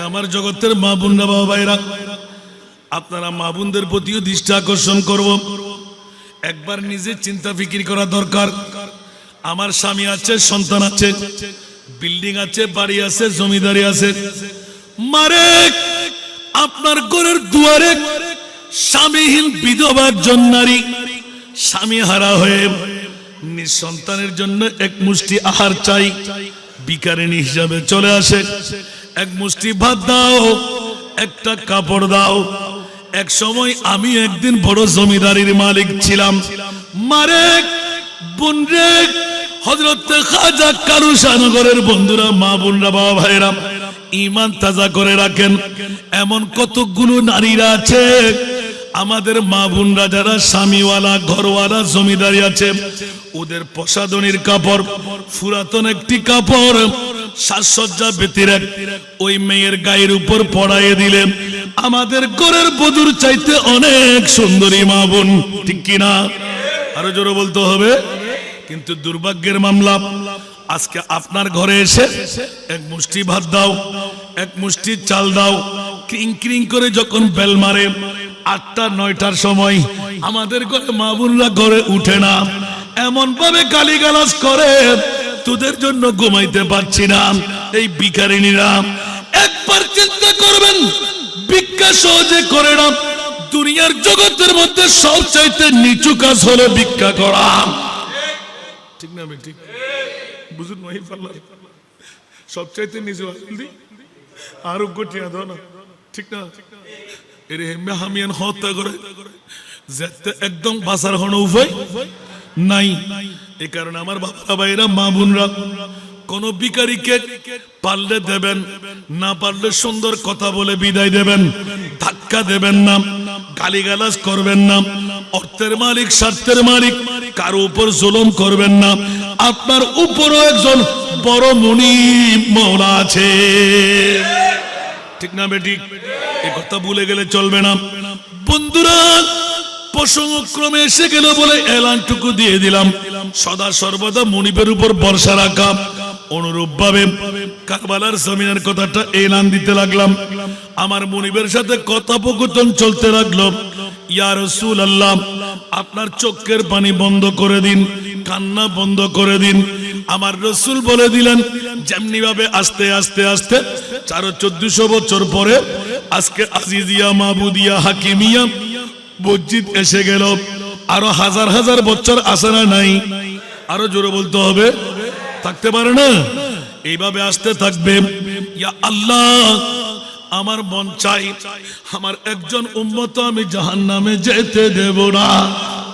আমার জগতের মা বোনরা বাবা ভাইরা আপনারা মা বোনদের প্রতিও দৃষ্টি আকর্ষণ করব একবার নিজে চিন্তা ফিকির করা দরকার আমার স্বামী আছে সন্তান আছে বিল্ডিং আছে বাড়ি আছে জমিদারি আছে মারে আপনার ঘরের দুয়ারে স্বামীহীন বিধবা জন্নারী স্বামী হারা হয়ে নিঃসন্তানের জন্য এক মুষ্টি আহার চাই ভিখারিনী হিসাবে চলে আসে এক মুষ্টি ভাত দাও একটা কাপড় দাও এক সময় আমি একদিন বড় জমিদারির মালিক ছিলাম মারে বোনরে হযরত খাজা কালুশানগরের বন্ধুরা মা বোনরা বাবা ভাইরা ঈমান তাজা করে রাখেন এমন কতগুলো নারীরা আছে আমাদের মা বোনরা যারা স্বামীওয়ালা ঘরওয়ালা জমিদারি আছে ওদের প্রসাদনীর কাপড় পুরাতন একটি কাপড় সাজসজ্জা ব্যতিরেক ওই মেয়ের গায়ের উপর পড়াইয়ে দিলেন আমাদের ঘরের বধূর চাইতে অনেক সুন্দরী মা বোন ঠিক কিনা আরো জোরে বলতে হবে কিন্তু দুর্ভাগ্যের মামলা আজকে আপনার ঘরে এসে এক মুষ্টি ভাত দাও এক মুষ্টি চাল দাও ক্রিং ক্রিং করে যখন বেল মারে 8টা 9টার সময় আমাদের ঘরে মা বোনরা ঘরে উঠে না, এমন ভাবে গালিগালাজ করে তোদের জন্য ঘুমাইতে পারছি না। এই ভিখারিনীরা একবার চিন্তা করবেন, ভিক্ষা সহজে করে না। দুনিয়ার জগতের মধ্যে সবচাইতে নিচু কাজ হলো ভিক্ষা করা, ঠিক না? ঠিক বুঝুন ভাই, সবচাইতে নিচু আরোগ্য টিয়া দাও না, ঠিক না? এর হেমে হামিয়ান হত্যা করে যেতে একদম বাঁচার কোনো উপায় নাই। এ কারণে আমার বাবা ভাইরা মা বোনরা কোন ভিখারিকে পারলে দেবেন, না পারলে সুন্দর কথা বলে বিদায় দেবেন, ধাক্কা দেবেন না, গালিগালাজ করবেন না। অর্থের মালিক, স্বার্থের মালিক, কারো উপর জুলুম করবেন না। আপনার উপরও একজন বড় মুনিব মাওলা আছে, ঠিক না বেটি? এই কথা ভুলে গেলে চলবে না। বন্ধুরা, প্রসঙ্গক্রমে এসে গেল বলে এলানটুকু দিয়ে দিলাম, সদা সর্বদা মুনিবের উপর ভরসা রাখা। অনুরূপ ভাবে কারবালার জমিনের কথাটা এলান দিতে লাগলাম। আমার মুনিবের সাথে কথোপকথন চলতে লাগলো। ইয়া রাসূলুল্লাহ, আপনার চোখের পানি বন্ধ করে দিন, কান্না বন্ধ করে দিন। আমার রসুল বলে দিলেন, যেমনি ভাবে আস্তে আস্তে আস্তে 1400 বছর পরে আজকে আজিজিয়া মাবুদিয়া হাকিমিয়া মসজিদ এসে গেল। আরো হাজার হাজার বছর আসে না? নাই, আরো জোরে বলতে হবে, থাকতে পারে না? এইভাবে আসতে থাকবে। ইয়া আল্লাহ, আমার মন চাই আমার একজন উম্মত আমি জাহান্নামে যেতে দেব না।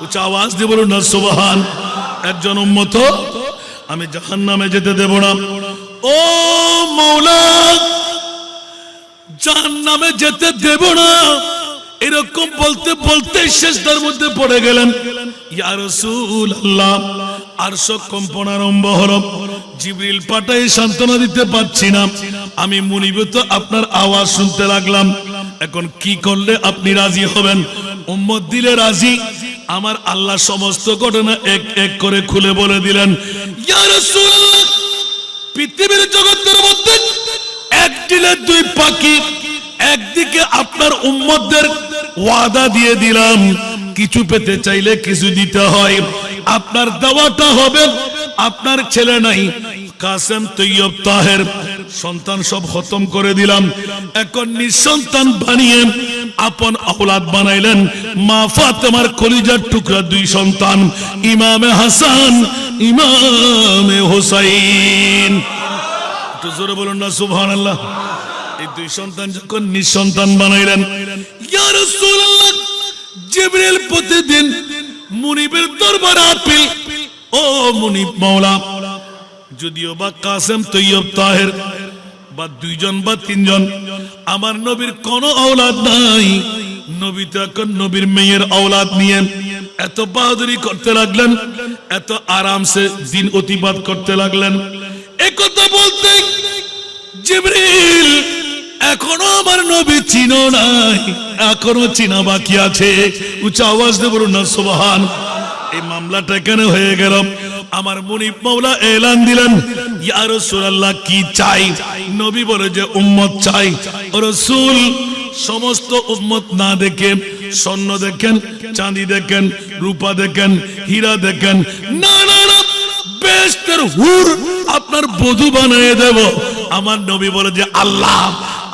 উচ্চ আওয়াজ দিয়ে বলুন না সুবহান। একজন উম্মত আমি জাহান্নামে যেতে দেব না। ও মাওলা, জাহান্নামে যেতে দেব না, এরকম বলতে বলতে শেষদার মধ্যে পড়ে গেলেন। ইয়া রাসূলুল্লাহ, আরশ কম্পন আরম্ভ হলো। জিবরিল পাঠাই সান্ত্বনা দিতে পারছি না। আমি মুনিব তো আপনার আওয়াজ শুনতে লাগলাম। এখন কি করলে আপনি রাজি হবেন? উম্মত দিলে রাজি। আমার আল্লাহ সমস্ত ঘটনা এক এক করে খুলে বলে দিলেন। ইয়া রাসূলুল্লাহ, পৃথিবীর জগতের মধ্যে এক দিলে দুই পাখি। একদিকে আপনার উম্মতদের ওয়াদা দিয়ে দিলাম, কিছু পেতে চাইলে কিছু দিতে হয়। আপনার দাওয়াটা হবে, আপনার ছেলে নাই কাসেম তৈয়ব তাহের, সন্তান সব খতম করে দিলাম। এখন নিঃসন্তান বানিয়ে আপন আওলাদ বানাইলেন। মা ফাতেমার কলিজার টুকরা দুই সন্তান, ইমামে হাসান, ইমামে হোসাইন। একটু জোরে বলুন না সুবহানাল্লাহ। এই দুই সন্তান যখন নিঃসন্তান বানাইলেন, ইয়া রাসূলুল্লাহ, জিবরিল প্রতিদিন মুনিবের দরবারে আপিল, ও মুনিব মাওলা, যদিও বা কাসেম তৈয়ব তাহের বা দুইজন বা তিনজন, আমার নবীর কোনো আওলাদ নাই। নবী তো এখন নবীর মেয়ের আওলাদ নিয়ে এত বাহাদুরি করতে লাগলেন, এত আরামসে দিন অতিবাদ করতে লাগলেন। একথা বলতে জিবরিল, এখনো আমার নবী চিনো নাই, এখনো চিনা বাকি আছে। উচ্চ আওয়াজ দিয়ে বলুন না সুবহান। এই মামলাটা কেন হয়ে গেল? আমার মুনিব মাওলা এলান দিলেন, ইয়া রাসূলুল্লাহ, কি চাই? নবী বলে যে উম্মত চাই। ও রাসূল, সমস্ত উম্মত না দেখে স্বর্ণ দেখেন, চাঁদি দেখেন, রূপা দেখেন, হীরা দেখেন, না না না, বেহেশতের হুর আপনার বধূ বানিয়ে দেব। আমার নবী বলে যে আল্লাহ,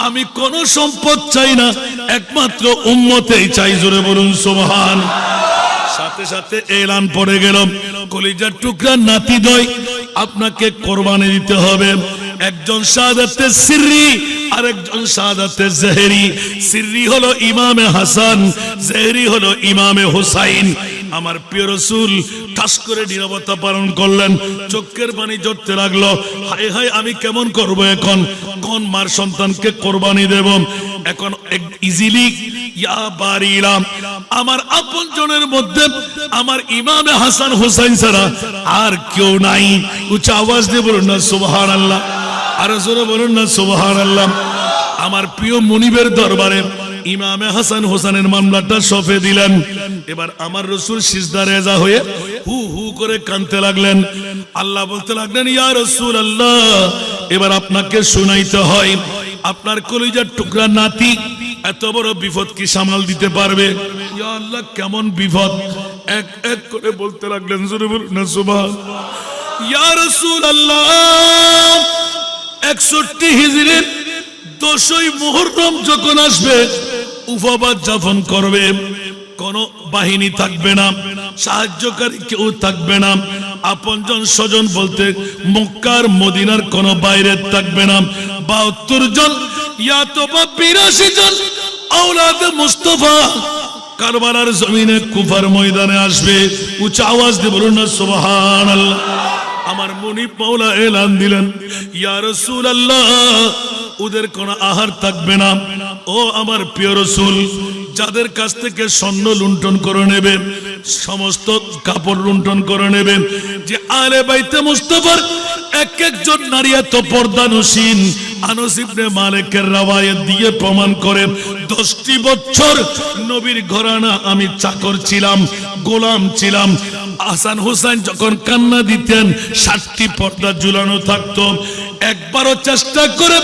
আমি কোন সম্পদ চাই না, একমাত্র উম্মতেই চাই। জোরে বলুন সুবহান। সাথে সাথে এলান পড়ে গেল, কলিজার টুকরা নাতিদ্বয় আপনাকে কোরবানি দিতে হবে। একজন শাহাদাতে সিররি, আরেকজন শাহাদাতে জেহরি। সিররি হলো ইমামে হাসান, জেহরি হলো ইমামে হোসাইন। আমার প্রিয় রাসূল ঠাস করে নীরবতা পালন করলেন, চোখের পানি ঝরতে লাগলো। হায় হায়, আমি কেমন করব এখন? কোন মার সন্তানকে কোরবানি দেব? এখন ইজিলি ইয়া বারিলা, আমার আপনজনের মধ্যে আমার ইমামে হাসান হোসেন ছাড়া আর কেউ নাই। উচ্চ আওয়াজ দিয়ে বলুন না সুবহানাল্লাহ। আরো জোরে বলুন না সুবহানাল্লাহ। আমার প্রিয় মুনিবের দরবারে ইমামে হাসান হোসেনের মামলাটা সফে দিলেন। এবার আমার রাসূল সিজদা রেজা হয়ে হু হু করে কাঁদতে লাগলেন। আল্লাহ বলতে লাগলেন, ইয়া রাসূলুল্লাহ, এবার আপনাকে শুনাইতে হয়। আপনার কলিজার টুকরা নাতি এত বড় বিপদ কি সামাল দিতে পারবে? ইয়া আল্লাহ, কেমন বিপদ! এক এক করে বলতে লাগলেন, জোরে বলুন না সুবহানাল্লাহ। ইয়া রাসূলুল্লাহ, 61 হিজরির 10ই মুহররম যখন আসবে, উপবাস যাপন করবে, কোন বাহিনী থাকবে না, সাহায্যকারী কেউ থাকবে না, আপনজন স্বজন বলতে মক্কার মদিনার কোন বাইরে থাকবে না। 72 জন ইয়াতবা 82 জন আওলাদে মুস্তাফা কারবালার জমিনে কুফার ময়দানে আসবে। উচ্চ আওয়াজ দিয়ে বলুন না সুবহানাল্লাহ। আমার মুনিব মাওলা এলান দিলেন, ইয়া রাসূলুল্লাহ, ওদের কোন আহার থাকবে না। ও আমার প্রিয় রাসূল, যাদের কাছ থেকে স্বর্ণ লুণ্ঠন করে নেবে, সমস্ত কাপড় লুণ্ঠন করে নেবে, যে আলে বাইতে মুস্তাফার এক একজন নারী এত পর্দানসীন। আনাস ইবনে মালিকের রওয়ায়াত দিয়ে প্রমাণ করে, 10টি বছর নবীর ঘরানা আমি চাকর ছিলাম, গোলাম ছিলাম। হাসান হুসাইন যখন কান্না দিতেন 7টি পর্দা ঝুলানো থাকতো। একবারও চেষ্টা করে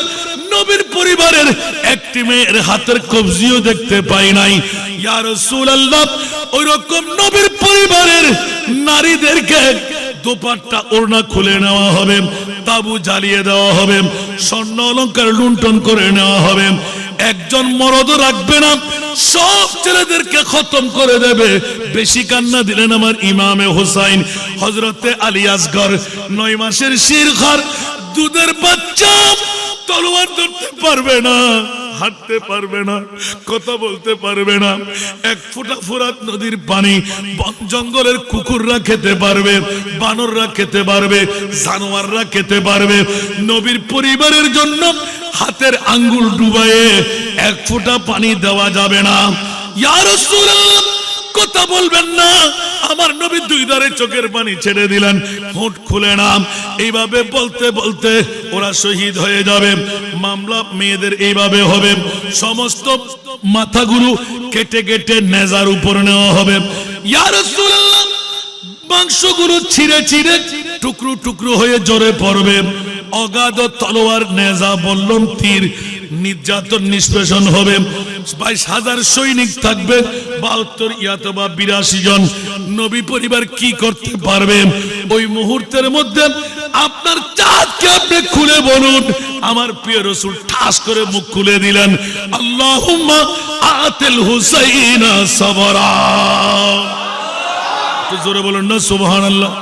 নবীর পরিবারের একটি মেয়ের হাতের কবজিও দেখতে পাই নাই। ইয়া রাসূলুল্লাহ, ওইরকম নবীর পরিবারের নারীদেরকে দোপাট্টা ওড়না খুলে নেওয়া হবে, তাবু জ্বালিয়ে দেওয়া হবে, স্বর্ণ অলংকার লুণ্ঠন করে নেওয়া হবে। একজন মরদও রাখবে না, সব ছেলেদেরকে খতম করে দেবে। বেশি কান্না দিলেন আমার ইমামে হুসাইন, হযরতে আলী আসগর, 9 মাসের শিরখার দুধের বাচ্চা, তলোয়ার ধরতে পারবে না, হাঁটতে পারবে না, কথা বলতে পারবে না। এক ফোঁটা ফোরাত নদীর পানি বন জঙ্গলের কুকুররা খেতে পারবে, বানররা খেতে পারবে, জানোয়াররা খেতে পারবে। নবীর পরিবারের জন্য হাতের আঙ্গুল ডুবায়ে এক ফোঁটা পানি দেওয়া যাবে না। ইয়া রাসূলুল্লাহ, কথা বলবেন না। আমার নবী 2 ধারে চোখের পানি ছেড়ে দিলেন, ঠোঁট খুলে না। এইভাবে বলতে বলতে ওরা শহীদ হয়ে যাবে। মামলা মেয়েদের এইভাবে হবে, সমস্ত মাথাগুলো কেটে কেটে নেজার উপর নেওয়া হবে। ইয়া রাসূলুল্লাহ, মাংসগুলো ছিঁড়ে ছিঁড়ে টুকরো টুকরো হয়ে ঝরে পড়বে। অগাধ তলোয়ার, নেজা, বল্লম, তীর, নির্যাতন নিষ্পেষণ হবে। 22,000 সৈনিক থাকবে, 72 ইয়াতবা 82 জন। নবী পরিবার কি করতে পারবে? ওই মুহূর্তের মধ্যে আপনার চাঁদকে আপনি খুলে বলুন। আমার প্রিয় রাসূল ঠাস করে মুখ খুলে দিলেন, আল্লাহুম্মা আতিল হুসাইনা সাবরা। তো জোরে বলুন না সুবহানাল্লাহ।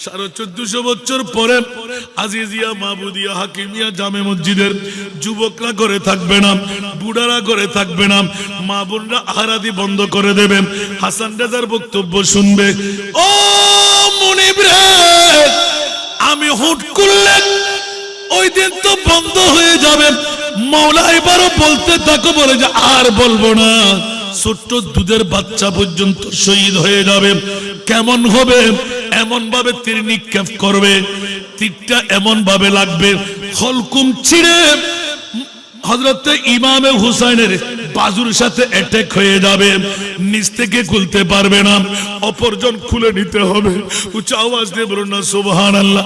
1450 বছর পরে আজিজিয়া মাহমুদিয়া হাকিমিয়া জামে মসজিদের যুবকরা করে থাকবে না, বুড়ারা করে থাকবে না, মা বোনরা আহারাদি বন্ধ করে দেবে, হাসান রেজার বক্তব্য শুনবে। ও মুনিব রে, আমি হুট করলে ওই দিন তো বন্ধ হয়ে যাবে। মাওলা এবারও বলতে থাকো, বলে যে আর বলবো না। ছোট্ট দুধের বাচ্চা পর্যন্ত শহীদ হয়ে যাবে। কেমন হবে? এমন ভাবে তীর নিক্ষেপ করবে, তীরটা এমন ভাবে লাগবে হলকুম ছিঁড়ে হযরতে ইমামে হুসাইনের বাজুর সাথে অ্যাটাক হয়ে যাবে, নিচ থেকে খুলতে পারবে না, অপরজন খুলে নিতে হবে। উচ্চ আওয়াজ দিয়ে বলুন না সুবহানাল্লাহ।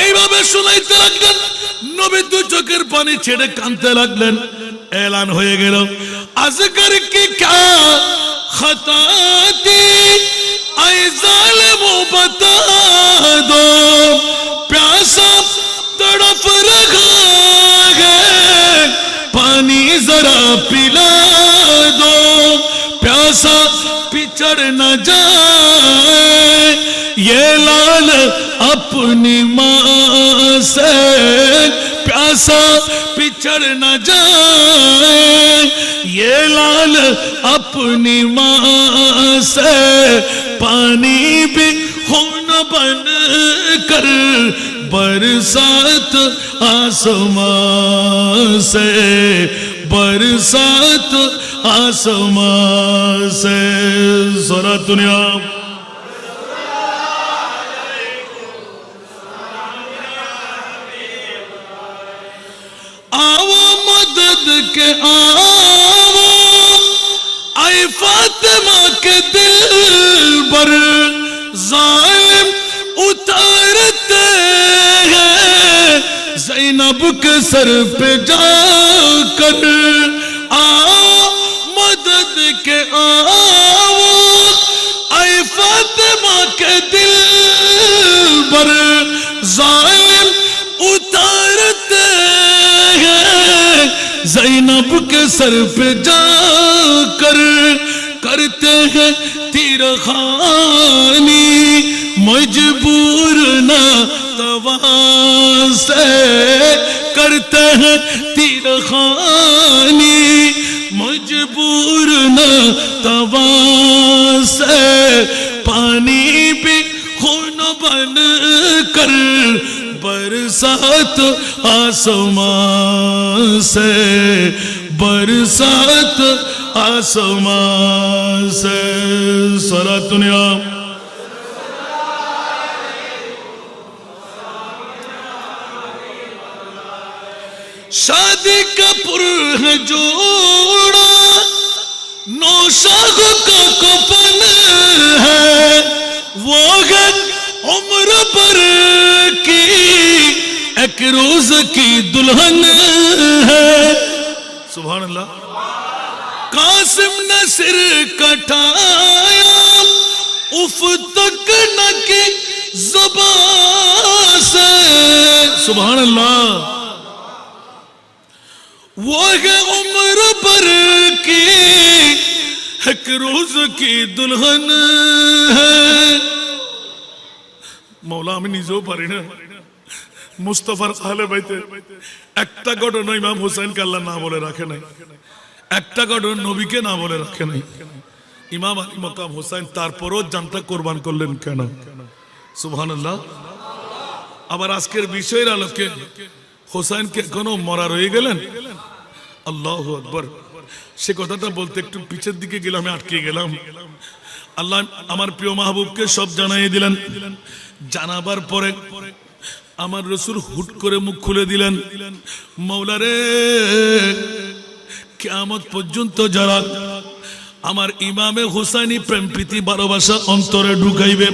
এইভাবে শোনাইতে লাগলেন, নবী 2 চোখের পানি ছেড়ে কাঁদতে লাগলেন। এলান হয়ে গেল, আজগর কি ক্যা খতা থি আই জালিমো বতা দো, প্যাসা তড়প রখা है पानी जरा पिला दो, प्यासा पिछड़ न जाए ये लाल अपनी माँ से, प्यासा पिछड़ न जाए ये लाल अपनी माँ से, पानी भी खून बन कर बरसात आसमां से, बरसात आसमां से। ज़रा दुनिया आओ मदद के आओ, आए फातिमा के दिल पर जालिम उतारते हैं, ज़ैनब ज़ैनब के सर पे जाकर आओ मदद के आओ, ऐ फातिमा के दिल पर ज़ालिम उतारते हैं, ज़ैनब के सर पे जाकर करते हैं तीर खानी, मजबूर न तवा से करते हैं तीर खानी, मजबूर न तवा से पानी भी खून बन कर बरसात आसमां से, बरसात आसमां से। सलातुनिया शादी का पुर है जोड़ा, नौशाख का कफन है, वो है उम्र भर की एक रोज की दुल्हन है। सुभान अल्लाह। कासिम ने सिर कटाया उफ तक न की ज़ुबान से, सुभान अल्लाह। वो है उम्र भर की एक रोज की दुल्हन है। मौला আমি নিজেও পারি না মুস্তাফার আহলে বাইতে একটা ঘটনা ইমাম হোসেনকে আল্লাহ না বলে রাখে নাই, একটা ঘটনা নবীকে না বলে রাখে নাই। ইমাম আলী মাকাম হোসেন তারপরও জানটা কোরবান করলেন কেন? সুবহানাল্লাহ। আবার আজকের বিষয়ের আলোকে হোসেনকে এখনো মরা রয়ে গেলেন। আল্লাহু আকবার। সে কথাটা বলতে একটু পিছের দিকে গেলাম, আমি আটকে গেলাম। আল্লাহ আমার প্রিয় মাহবুবকে সব জানাই দিলেন। জানাবার পরে আমার রাসূল হুট করে মুখ খুলে দিলেন, মাওলা রে, কিয়ামত পর্যন্ত যারা আমার ইমামে হুসাইনি প্রেম প্রীতি ভালোবাসা অন্তরে ঢুকাইবে,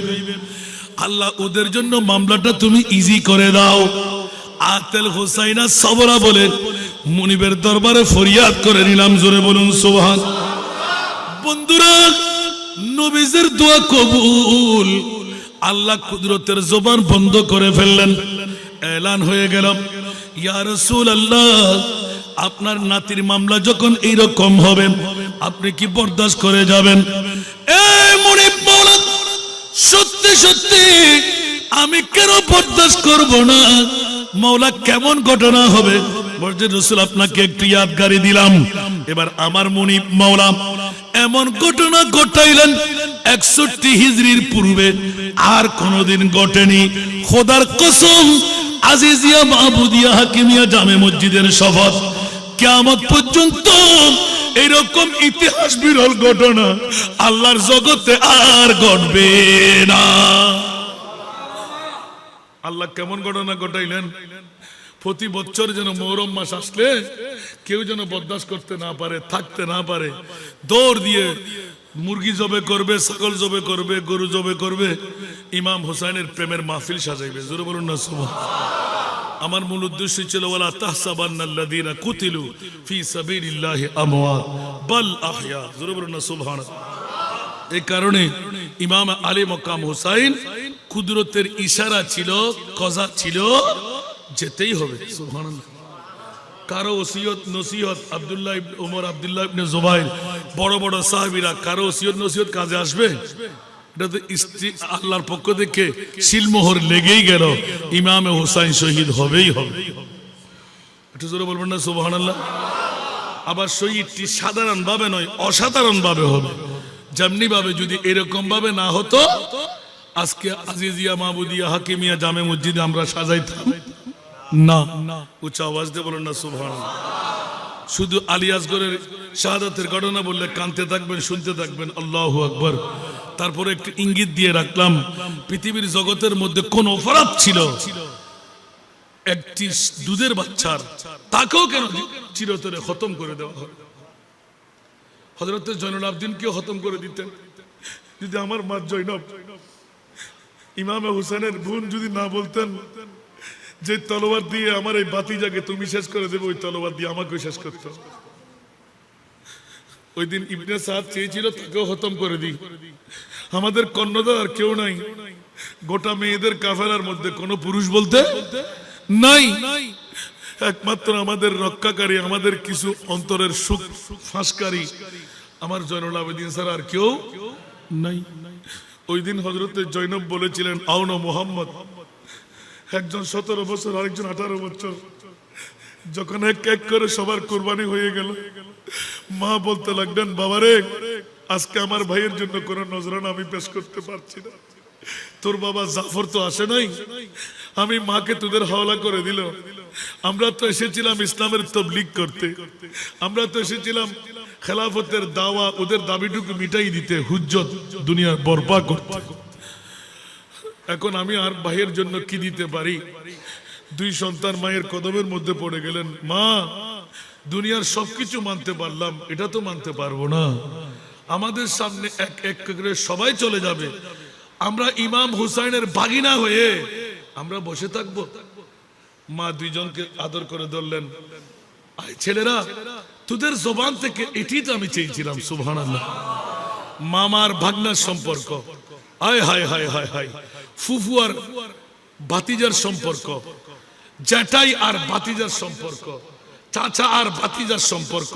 আল্লাহ ওদের জন্য মামলাটা তুমি ইজি করে দাও। আতেল হুসাইনা সবরা বলে মুনিবের দরবারে ফরিয়াদ করে নিলাম। জোরে বলুন সুবহান। বন্ধুরা, নবীজির দোয়া কবুল। আল্লাহ কুদরতের জবান বন্ধ করে ফেললেন। এলান হয়ে গেল, ইয়া রাসূলুল্লাহ, আপনার নাতির মামলা যখন এইরকম হবে আপনি কি বরদাস্ত করে যাবেন? এই মুনিব মাওলা, সত্যি সত্যি আমি কেন বরদাস্ত করব না? মাওলা কেমন ঘটনা হবে? বলছে রাসূল আপনাকে একটু ইয়াদগারি দিলাম। এবার আমার মুনিব মাওলা এমন ঘটনা ঘটাইলেন 61 হিজরির পূর্বে আর কোনদিন ঘটেনি। খোদার কসম, আজিজিয়া মাহমুদিয়া হাকিমিয়া জামে মসজিদের শপথ, কিয়ামত পর্যন্ত এরকম ইতিহাস বিরল ঘটনা আল্লাহর জগতে আর ঘটবে না। আল্লাহ কেমন ঘটনা ঘটাইলেন? প্রতি বছর যেন মুহররম মাস আসলে কেউ যেন বরদাস্ত করতে না পারে, থাকতে না পারে, দৌড় দিয়ে মুরগি জবে করবে, ছাগল জবে করবে, গরু জবে করবে, ইমাম হুসাইনের প্রেমের মাহফিল সাজাইবে। জোরে বলুন না সুবহান। আমার মূল উদ্দেশ্য ছিল ওয়ালা তাহসাবান্নাল্লাযীনা কুতিলু ফি সাবিলিল্লাহি আমওয়াত বাল আহইয়া। জোরে বলুন না সুবহান। এই কারণে ইমাম আলী মাকাম হুসাইন কুদরতের ইশারা ছিল, কজা ছিল, যেতেই হবে। সুবহানাল্লাহ। কারো ওসিয়ত নসিহত, আব্দুল্লাহ ইবনে ওমর, আব্দুল্লাহ ইবনে জুবাইর, বড় বড় সাহাবীরা কারো ওসিয়ত নসিহত কাজে আসবে? এটা তো আল্লাহর পক্ষ থেকে সিলমোহর লেগেই গেল, ইমামে হুসাইন শহীদ হবেই হবে। একটু জোরে বলবেন না সুবহানাল্লাহ। আবার শহীদটি সাধারণ ভাবে নয়, অসাধারণ ভাবে হবে। যেমনি ভাবে যদি এরকম ভাবে না হতো, আজকে আজিজিয়া মাহমুদিয়া হাকিমিয়া জামে মসজিদে আমরা সাজাইতাম না। উচ্চ আওয়াজ দিয়ে বলেন না সুবহানাল্লাহ। শুধু আলী আসগরের শাহাদাতের ঘটনা বললে কানতে থাকবেন, শুনতে থাকবেন। আল্লাহু আকবার। তারপরে একটু ইঙ্গিত দিয়ে রাখলাম, পৃথিবীর জগতের মধ্যে কোন অপরাধ ছিল একটি দুধের বাচ্চার, তাকেও কেন চিরতরে খতম করে দেওয়া হয়? হযরত জয়নুল আবদিনকেও খতম করে দিতেন। যদি আমার মা জয়নব ইমামে হুসেনের বোন যদি না বলতেন, যে তলোয়ার দিয়ে আমার এই বাতিজাকে তুমি শেষ করে দেবে, ওই তলোয়ার দিয়ে আমাকে শেষ করতে। ওই দিন ইবনে সাদ চেয়েছিল তাকেও খতম করে দিই। আমাদের কর্ণধার আর কেউ নাই, গোটা মেয়েদের কাফেলার মধ্যে কোনো পুরুষ বলতে নাই, একমাত্র আমাদের রক্ষাকারী, আমাদের কিছু অন্তরের সুখ ফাঁসকারী আমার জয়নুল আবেদিন স্যার, আর কেউ নাই। ওই দিন হযরতে জৈনব বলেছিলেন, আউন মোহাম্মদ, একজন 17 বছর, আরেকজন 18 বছর। যখন এক এক করে সবার কোরবানি হয়ে গেল, মা বলতে লাগলেন, বাবারে আজকে আমার ভাইয়ের জন্য কোনো নজরানা আমি পেশ করতে পারছি না। তোর বাবা জাফর তো আসে নাই, আমি মাকে তোদের হাওলা করে দিল। আমরা তো এসেছিলাম ইসলামের তবলিগ করতে, আমরা তো এসেছিলাম খেলাফতের দাওয়া, ওদের দাবিটুকু মিটাই দিতে, হুজ্জত দুনিয়ার বরপা করতে। এখন আমি আর ভাইয়ের জন্য কি দিতে পারি? দুই সন্তান মায়ের কদমের মধ্যে পড়ে গেলেন, মা দুনিয়ার সবকিছু মানতে পারলাম, এটা তো মানতে পারবো না। আমাদের সামনে এক এক করে সবাই চলে যাবে, আমরা ইমাম হুসাইনের বাগিনা হয়ে আমরা বসে থাকবো? মা দুইজনকে আদর করে ধরলেন, ছেলেরা তোদের জবান থেকে এটি তো আমি চেয়েছিলাম। সুবহানাল্লাহ। মামার ভাগনার সম্পর্ক, আয় হায় হায় হায় হায়, ফুফু আর ভাতিজার সম্পর্ক, জ্যাঠাই আর ভাতিজার সম্পর্ক, চাচা আর ভাতিজার সম্পর্ক,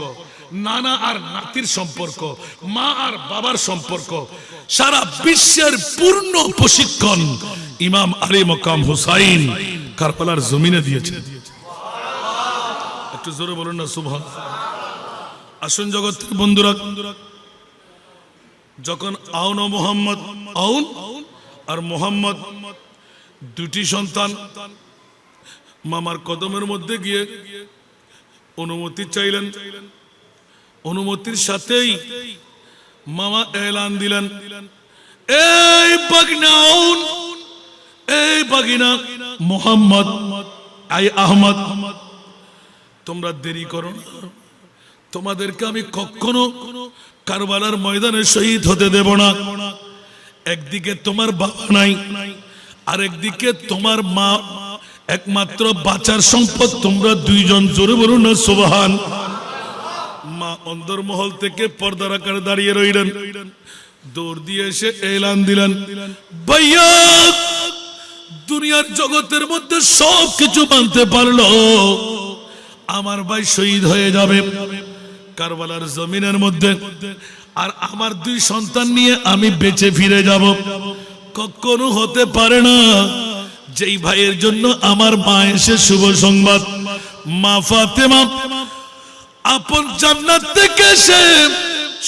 নানা আর নাতির সম্পর্ক, মা আর বাবার সম্পর্ক, সারা বিশ্বের পূর্ণ প্রশিক্ষণ ইমাম আলী মকাম হুসাইন কারবালার জমিনে দিয়েছে। একটু জোরে বলুন না সুবহান। আসুন জগতের বন্ধুরা, যখন আউন ও মোহাম্মদ, আউন আর মোহাম্মদ দুটি সন্তান মামার কদমের মধ্যে গিয়ে অনুমতি চাইলেন, অনুমতির সাথেই মামা এলান দিলেন, এই বাগিনা আউন, এই বাগিনা মোহাম্মদ, আই আহমদ, তোমরা দেরি করো না, তোমাদেরকে আমি কখনো কারবালার ময়দানে শহীদ হতে দেব না। একদিকে তোমার বাবা নাই, আরেকদিকে তোমার মা, একমাত্র বাঁচার সম্পদ তোমরা দুইজন। জোরে বলুন না সুবহান। মা অন্দরমহল থেকে পর্দার আকারে দাঁড়িয়ে রইলেন, দৌড় দিয়ে এসে এলান দিলেন, ভাইয়া দুনিয়ার জগতের মধ্যে সব কিছু মানতে পারলো, আমার ভাই শহীদ হয়ে যাবে কারবালার জমিনের মধ্যে, আর আমার দুই সন্তান নিয়ে আমি বেঁচে ফিরে যাব। কখনো হতে পারে না। যেই ভাইয়ের জন্য আমার মা এসে শুভ সংবাদ, মা ফাতেমা আপন জান্নাত থেকে এসে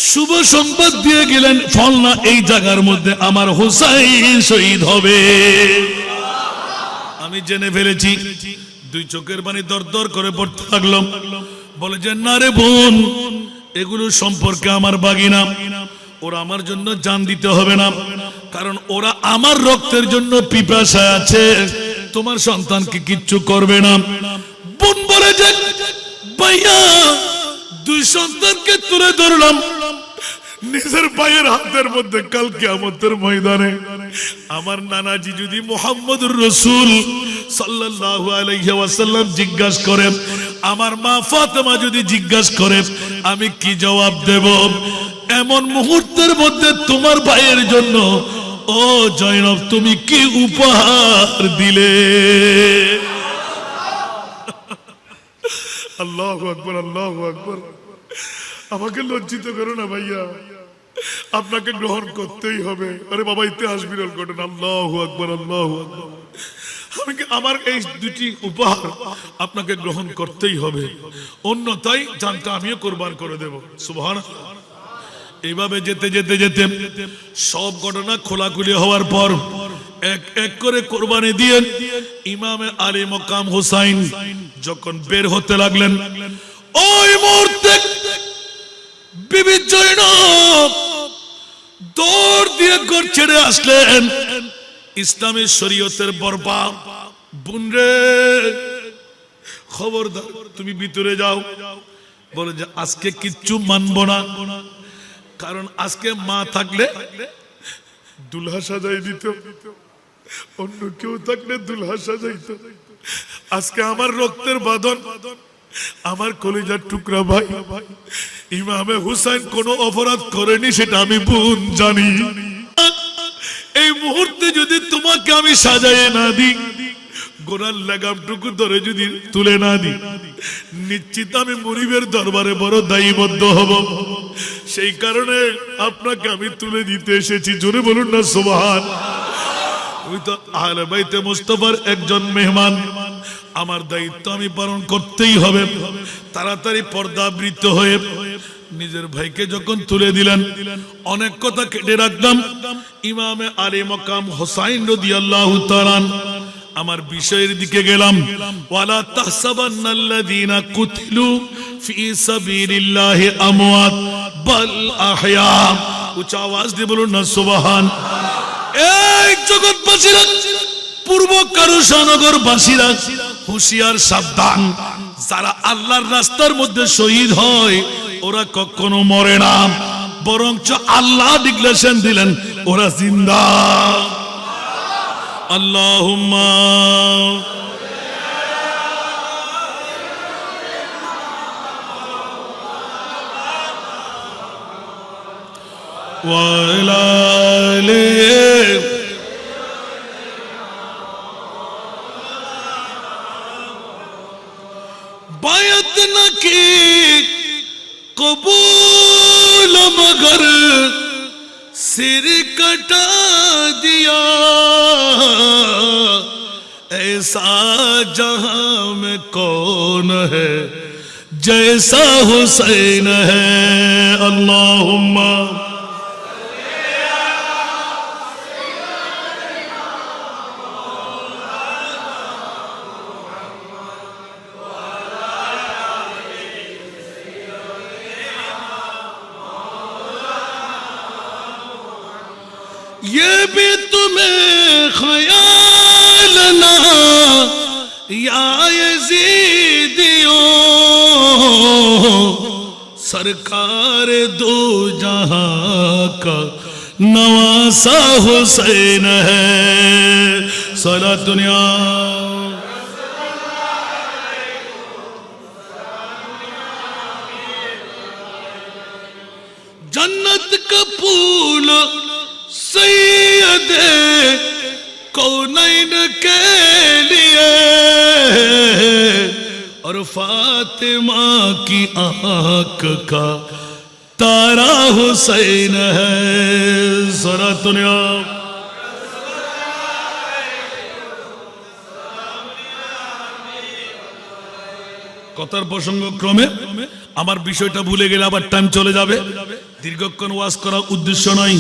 শুভ সংবাদ দিয়ে গেলেন, ফলনা এই জায়গার মধ্যে আমার হুসাইন শহীদ হবে। আমি জেনে ফেলেছি। দুই চোখের পানি দরদর করে পড়তে লাগলো, বলে যে না রে বোন, এগুলো সম্পর্কে আমার বাগিনা, ওরা আমার জন্য জান দিতে হবে না, কারণ ওরা আমার রক্তের জন্য পিপাসায় আছে, তোমার সন্তানকে কিচ্ছু করবে না। বোন বলে যে ভাইয়া দুই সন্তানকে তুলে ধরলাম নিজের ভাইয়ের হাতের মধ্যে, কাল কিয়ামতের ময়দানে আমার নানাজি যদি মুহাম্মদুর রাসূল সাল্লাল্লাহু আলাইহি ওয়াসাল্লাম জিজ্ঞাসা করে, আমার মা ফাতেমা যদি জিজ্ঞাসা করে, আমি কি জবাব দেব? এমন মুহূর্তের মধ্যে তোমার ভাইয়ের জন্য ও জয়নব তুমি কি উপহার দিলে? আল্লাহু আকবার, আল্লাহু আকবার। আমাকে লজ্জিত করো না ভাইয়া, আপনাকে গ্রহণ করতেই হবে। আরে বাবা, ইতিহাস বিরল ঘটনা। আল্লাহু আকবার, আল্লাহু আকবার। আমার এই দুটি উপহার আপনাকে গ্রহণ করতেই হবে, অন্যথায় জানটা আমিও কোরবান করে দেব। সুবহানাল্লাহ। এইভাবে যেতে যেতে যেতে সব ঘটনা খোলাখুলি হওয়ার পর এক এক করে কোরবানি দিয়ে ইমামে আলী মকাম হুসাইন যখন বের হতে লাগলেন, ওই মুহূর্তে বিবি জয়নব দৌড় দিয়ে ঘর ছেড়ে আসলেন। ইসলামী শরীয়তের বরপা বোন রে, খবরদার তুমি ভিতরে যাও। বলে যে আজকে কিচ্ছু মানবো না, কারণ আজকে মা থাকলে দুলহা সাজাই দিত, অন্য কেউ থাকলে দুলহা সাজাইত, আজকে আমার রক্তের বাঁধন, আমার কলিজার টুকরা ভাই ইমামে হুসাইন কোনো অপরাধ করেনি, সেটা আমি বোন জানি। এই মুহূর্তে যদি তোমাকে আমি সাজাইয়ে না দিই, গোড়ার লাগামটুকু ধরে যদি তুলে না দিই, নিশ্চিত আমি মুনিবের দরবারে বড় দায়বদ্ধ হব। সেই কারণে আপনাকে আমি তুলে দিতে এসেছি। জোরে বলুন না সুবহান। ওই তো আহলে বাইতে মুস্তাফার একজন মেহমান, আমার দায়িত্ব আমি পালন করতেই হবে। তাড়াতাড়ি পর্দাবৃত হয়ে নিজের ভাইকে যখন তুলে দিলেন, অনেক কথা কেটে রাখলাম। ইমামে আলী মকাম হুসাইন রাদিয়াল্লাহু তাআলা আমার বিষয়ের দিকে গেলাম। ওয়ালা তাহসাবান্নাল্লাযীনা কুতিলু ফি সাবিলিল্লাহি আমওয়াত বাল আহয়া। উচ্চ আওয়াজ দিয়ে বলুন না সুবহান। এই জগৎবাসীরা, পূর্ব কারুশানগর বাসীরা, হুঁশিয়ার সাবধান। যারা আল্লাহর রাস্তার মধ্যে শহীদ হয় ওরা কখনো মরে না, বরঞ্চ আল্লাহ ডিক্লারেশন দিলেন ওরা জিন্দা। আল্লাহুম্মা ওয়া আলা আলিহি बायत न की कबूल मगर सिर कटा दिया, ऐसा जहां में कौन है जैसा हुसैन है। अल्लाहुम्मा ये भी तुम्हें ख्याल ना या यजीदियों, सरकार दो जहां का नवासा हुसैन है। सारा दुनिया जन्नत का फूल सैयदे कौनैन के लिए और फातिमा की आंख का तारा हुसैन है। जरा दुनिया কথার প্রসঙ্গ ক্রমে আমার বিষয়টা ভুলে গেলে আবার টাইম চলে যাবে। দীর্ঘক্ষণ ওয়াজ করার উদ্দেশ্য নয়,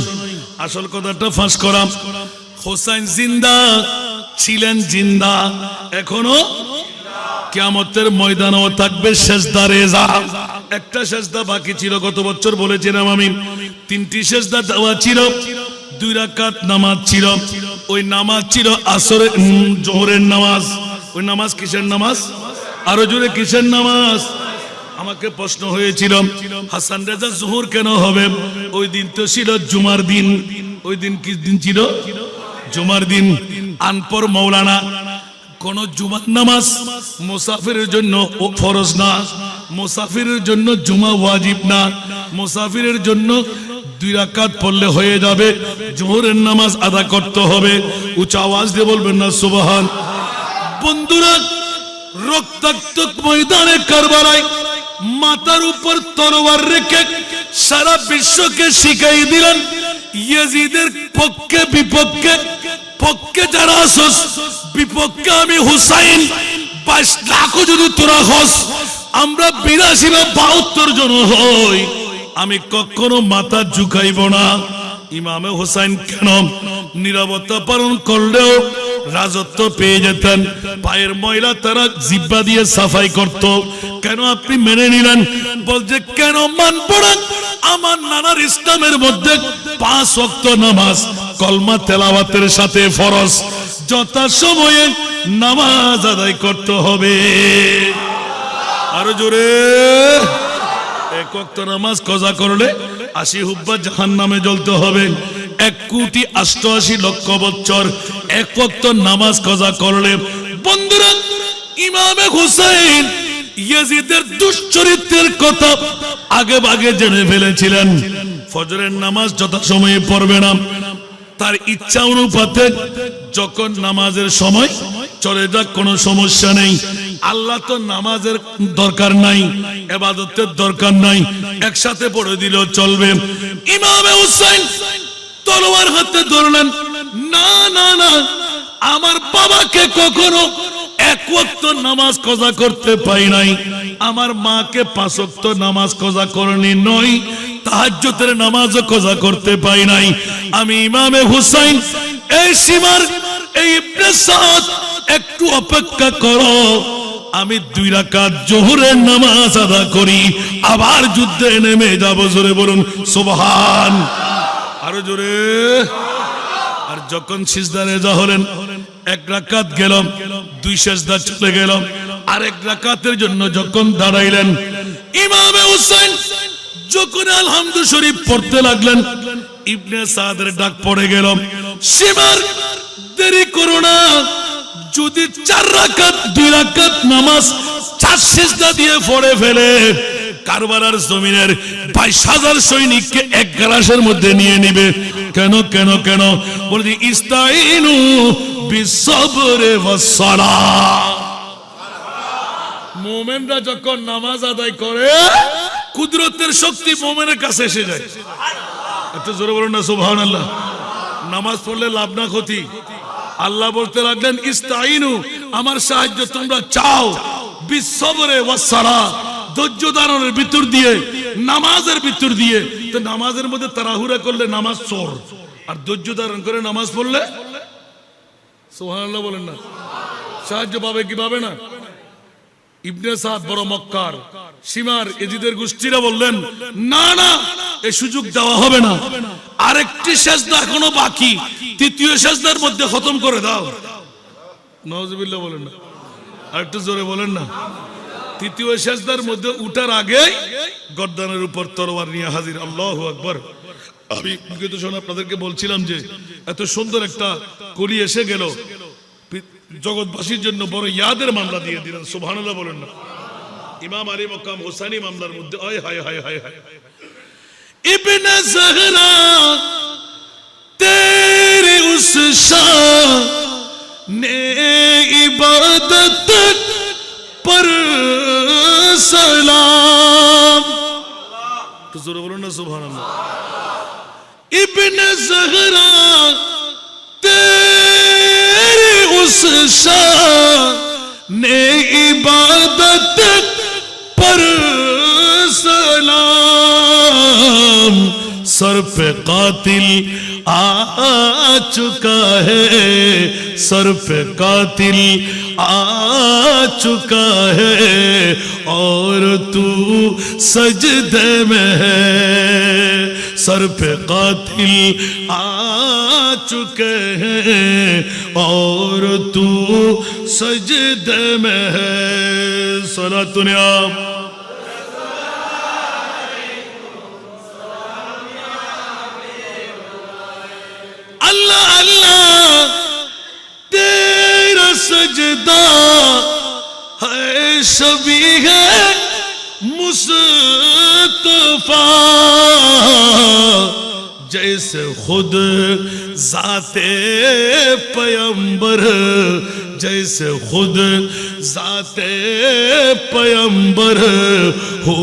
আসল কথাটা ফাঁস করা। হোসেন জিন্দা ছিলেন, জিন্দা এখনো কিয়ামতের ময়দানেও থাকবে। সেজদা রেজা, একটা সেজদা বাকি ছিল, গত বছর বলেছিলাম আমি। 3টি সেজদা দেওয়া ছিল, 2 রাকাত নামাজ ছিল। ওই নামাজ ছিল আসরের জোহরের নামাজ। ওই নামাজ কিসের নামাজ? আরো জোরে কিসের নামাজ? আমাকে প্রশ্ন হয়েছিল হাসান রেজা জোহর কেন হবে? ওই দিন তো ছিল জুমার দিন। ওই দিন কি দিন ছিল? জুমার দিন। আনপর মৌলানা কোন জুমার নামাজ মুসাফিরের জন্য ফরজ না, মুসাফিরের জন্য জুমা ওয়াজিব না, মুসাফিরের জন্য 2 রাকাত পড়লে হয়ে যাবে। জোহরের নামাজ আদা করতে হবে। উচ্চ আওয়াজ দিয়ে বলবেন না সুবহান। বন্ধুরা, রক্তাক্ত ময়দানে কারবালায় মাথার উপর তরোয়ার রেখে সারা বিশ্বকে শিখাই দিলেন ইয়াজিদের পক্ষে বিপক্ষে, পক্ষে যারা আসস বিপক্ষে আমি হুসাইন। 22 লাখও যদি তোরা হস, আমরা 82 বা 72 জন হই, আমি কখনো মাথা ঝুঁকাইব না। ইমামে হুসাইন কেন নীরবতা পালন করলেও রাজত্ব পেয়ে যেতেন। পায়ের ময়লা তারা জিব্বা দিয়ে সাফাই করত। কেন আপনি মেনে নিলেন? বলছে কেন মানব না? আমার নানার ইসলামের মধ্যে 5 ওয়াক্ত নামাজ কলমা তেলাওয়াতের সাথে ফরজ, যথা সময়ে নামাজ আদায় করতে হবে। আরো জোরে। 1 ওয়াক্ত নামাজ কজা করলে 80 হুব্বা জাহান্নামে জ্বলতে হবে। 1,88,00,000 বছর 1 ওয়াক্ত নামাজ কজা করলে। বন্ধুরা, ইমামে হুসাইন ইয়াজিদের দুশ্চরিত্রের কথা আগে ভাগে জেনে ফেলেছিলেন। ফজরের নামাজ যথাসময়ে পড়বে না, তার ইচ্ছা অনুপাতে যখন নামাজের সময় চলে যাক কোনো সমস্যা নেই। আল্লাহ তো নামাজের দরকার নাই, ইবাদতের দরকার নাই, একসাথে পড়ে দিলেও চলবে। ইমামে হুসাইন তলোয়ার হাতে ধরলেন, না না না, আমার বাবাকে কখনো এক ওয়াক্ত নামাজ কজা করতে পাই নাই, আমার মাকে 5 ওয়াক্ত নামাজ কজা করনি নয়, তাহাজ্জুদের নামাজও কজা করতে পাই নাই। আমি ইমামে হুসাইন এই সীমার এই ইবনে সাদ একটু অপেক্ষা করো, আমি 2 রাকাত জোহরের নামাজ আদা করি, আবার যুদ্ধে নেমে যাব। জোরে বলুন সুবহান, আরো জোরে। আর যখন সিজদায় যা হলেন, 1 রাকাত গেল, 2 সিজদা চলে গেল, আরেক রাকাতের জন্য যখন দাঁড়াইলেন, ইমামে হুসাইন যখন আলহামদু শরীফ পড়তে লাগলেন, ইবনে সাদের ডাক পড়ে গেল, সীমার দেরি করো না, যদি 4 রাকাত 2 রাকাত নামাজ 4 সিজদা দিয়ে পড়ে ফেলে, কারবালার জমিনের 22,000 সৈনিককে এক গ্লাসের মধ্যে নিয়ে নিবে। কেন কেন কেন বলি, ইস্তাইনু বিসবরে ওয়াসসালাহ। মুমিনরা যখন নামাজ আদায় করে, কুদরতের শক্তি মুমিনের কাছে এসে যায়। একটু জোরে বলুন না সুবহানাল্লাহ। নামাজ পড়লে লাভ না ক্ষতি? আল্লাহ বলতে লাগলেন, ইস্তাইনু, আমার সাহায্য তোমরা চাও, বিসবরে ওয়াসসালাহ, ধৈর্য ধারণের ভিতর দিয়ে, নামাজের ভিতর দিয়ে। তো নামাজের মধ্যে তাড়াহুড়া করলে নামাজ চোর, আর ধৈর্য ধারণ করে নামাজ পড়লে সুবহানাল্লাহ বলেন না, সাহায্য পাবে কি পাবে না? ইবনে সাদ বড় মক্কার সীমার এজিদের গোষ্ঠীরা বললেন, না না, এই সুযোগ দেওয়া হবে না, আরেকটি সিজদা এখনো বাকি, 3য় সিজদার মধ্যে খতম করে দাও। নাউজুবিল্লাহ বলেন না, আরেকটু জোরে বলেন না। 3য় সিজদার মধ্যে উঠার আগে গর্দানের উপর তরোয়ার নিয়ে হাজির। আল্লাহু আকবার। আমি কিন্তু শোনা আপনাদেরকে বলছিলাম যে এত সুন্দর একটা কলি এসে গেল, জগৎবাসীর জন্য বড় ইয়াদের মামলা দিয়ে দিলেন। সুবহানাল্লাহ বলেন না। ইমাম আলী মকাম হোসাইনি মামলার মধ্যে আয় হায় হায় হায় হায়, ইবনে ज़हरा तेरे उस शान ने इबादत पर सलाम। तो जोर बोलो ना सुभानअल्लाह। इब्ने ज़हरा तेरे उस शान ने इबादत पर सलाम। सर पे कातिल आ चुका है, सर पे कातिल आ चुका है, और तू सजदे में है। सर पे कातिल आ चुके हैं, और तू सजदे में है। सलातुनिया अल्लाह अल्लाह तेरा सजदा है शबी है मुस्तफा। जैसे खुद जाते पैगंबर, जैसे खुद जाते पैगंबर हो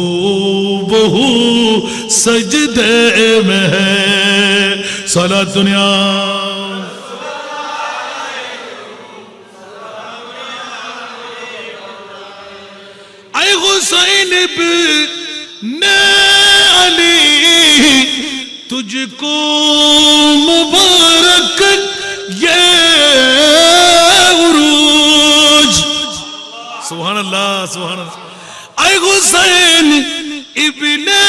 बहु सजदे में है। सला दुनिया ऐ हुसैन इब्ने अली तुझको मुबारक ये उरूज। सुभान अल्लाह सुभान अल्लाह। ऐ हुसैन इब्ने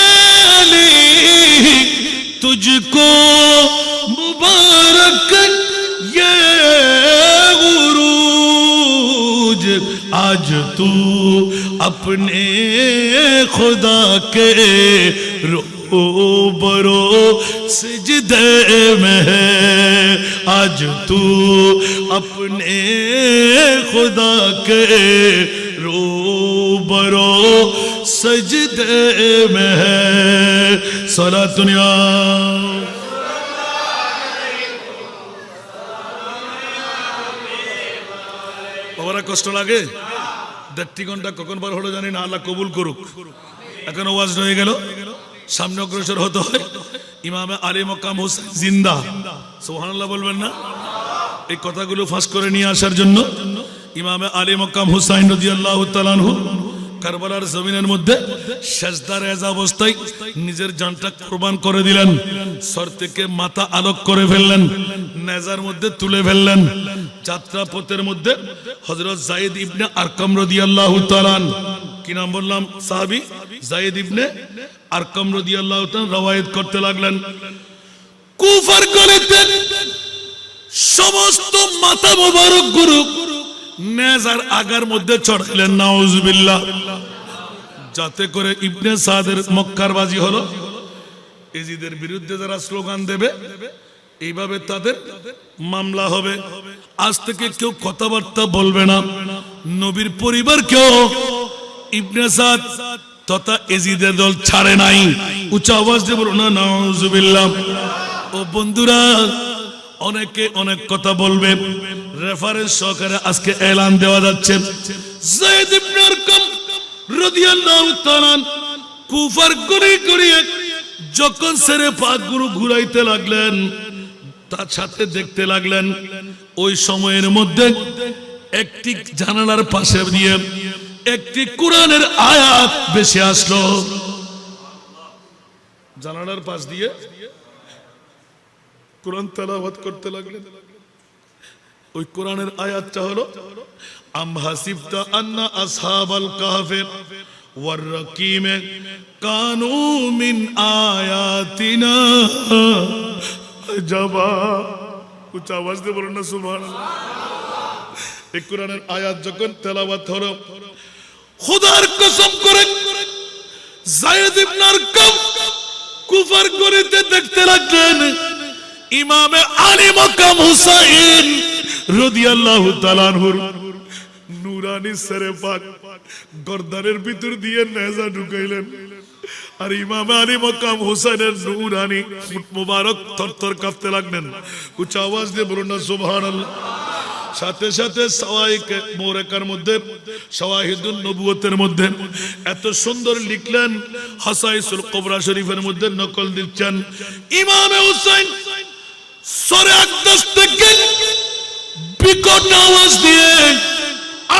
अली तुझको मुबारक ये उरूज। आज तू अपने खुदा के रूबरो सिजदे में है आज तू अपने खुदा के रूबरो सजदे में है सलातुनिया বাবারা কষ্ট লাগে 1.5 ঘন্টা কখন বার হলো জানি না আল্লাহ কবুল করুক এখন ওয়াজ হয়ে গেল সামনে অগ্রসর হতে হয় ইমামে আলী মকাম হোসেন জিন্দা সুবহানাল্লাহ বলবেন না এই কথাগুলো ফাঁস করে নিয়ে আসার জন্য ইমামে আলী মকাম হুসাইন রাদিয়াল্লাহু তাআলা আনহু কারবালার জমিনের মধ্যে সেজদার এজা অবস্থায় নিজের জানটা কুরবান করে দিলেন সর থেকে মাথা আলোক করে ফেললেন নেজার মধ্যে তুলে ফেললেন যাত্রা পথের মধ্যে হযরত যায়েদ ইবনে আরকাম রাদিয়াল্লাহু তাআলা কি নাম বললাম সাহাবী যায়েদ ইবনে আরকাম রাদিয়াল্লাহু তাআলা রওয়ায়াত করতে লাগলেন কুফার গলিতে সমস্ত মাথা মোবারক গুরু নেজার আগার মধ্যে চড়াইলেন নাউজুবিল্লাহ যাতে করে ইবনে সাদের মক্কার বাজি হলো এজিদের বিরুদ্ধে যারা স্লোগান দেবে এইভাবে তাদের মামলা হবে আজ থেকে কেউ কথাবার্তা বলবে না নবীর পরিবার কেউ ইবনে সাদ তথা এজিদের দল ছাড়ে নাই উচ্চ আওয়াজ দিয়ে বলুন না নাউজুবিল্লাহ ও বন্ধুরা অনেকে অনেক কথা বলবে রেফারেন্স সহকারে আজকে এলান দেওয়া যাচ্ছে যায়েদ ইবনে আরকাম রাদিয়াল্লাহু তাআলা কুফার গড়ি গড়িয়ে যখন সেরে পাক গুরু ঘুরাইতে লাগলেন তার সাথে দেখতে লাগলেন ওই সময়ের মধ্যে একটি জানালার পাশে দিয়ে একটি কোরআনের আয়াত বেশি আসলো জানালার পাশ দিয়ে কোরআন তেলাওয়াত করতে লাগলেন ওই কোরআনের আয়াতটা হলো আম হাসিবতা আন্না আসহাবাল কাহফি ওয়ার রাকিম কানু মিন আয়াতিনা জাবা উচ্চ আওয়াজ দিয়ে বলুন না সুবহানাল্লাহ এই কোরআনের আয়াত যখন তেলাওয়াত হলো খোদার কসম করে যায়েদ ইবনে আরকাম কুফার গলিতে দেখতে লাগলেন ইমামে আলী মকাম হুসাইন রাদিয়াল্লাহু তাআলা আনহুর নূরানি সরে পাক গর্দানের ভিতর দিয়ে নেজা ঢুকাইলেন আর ইমামে আলী মকাম হুসাইনের নূরানি মুবারক থরথর কাঁপতে লাগলেন উচ্চ আওয়াজ দিয়ে বলুন না সুবহানাল্লাহ সাথে সাথে সাওয়াইকে মুরাকার মধ্যে শাওয়াহিদুন নবুয়তের মধ্যে এত সুন্দর লিখলেন হাসাইসুল কুবরা শরীফের মধ্যে নকল দিচ্ছেন ইমামে হুসাইন সরে আকদাস থেকে বিকট আওয়াজ দিয়ে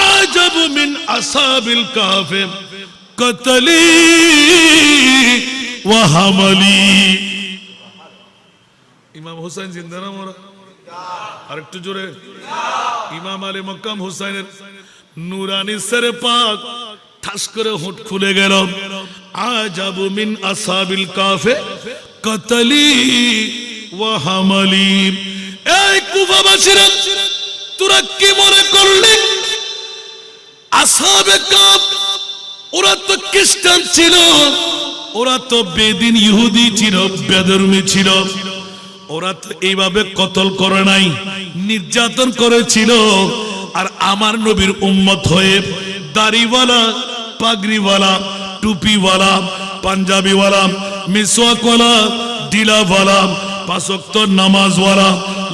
আজাব মিন আসহাবিল কাহফি কতলি ওয়া হামালি ইমাম হুসাইন জিন্দা না মোরা আরেকটু জোরে ইমাম আলী মকাম হুসাইনের নূরানি সরে পাক ঠাস করে হোঁট খুলে গেল আজাবু মিন আসহাবিল কাহফি কতলি ওয়া হামালি এই কুফাবাসীরা তোরা কি মনে করলি আসহাবে কাহফ ওরা তো খ্রিস্টান ছিল ওরা তো বেদিন ইহুদি ছিল বেধর্মী ছিল ওরা তো এইভাবে কতল করে নাই নির্যাতন করেছিল আর আমার নবীর উম্মত হয়ে দাড়িওয়ালা পাগড়িওয়ালা টুপিওয়ালা পাঞ্জাবিওয়ালা মিসওয়াকওয়ালা ডিলাওয়ালা পাঁচ ওয়াক্ত নামাজওয়ালা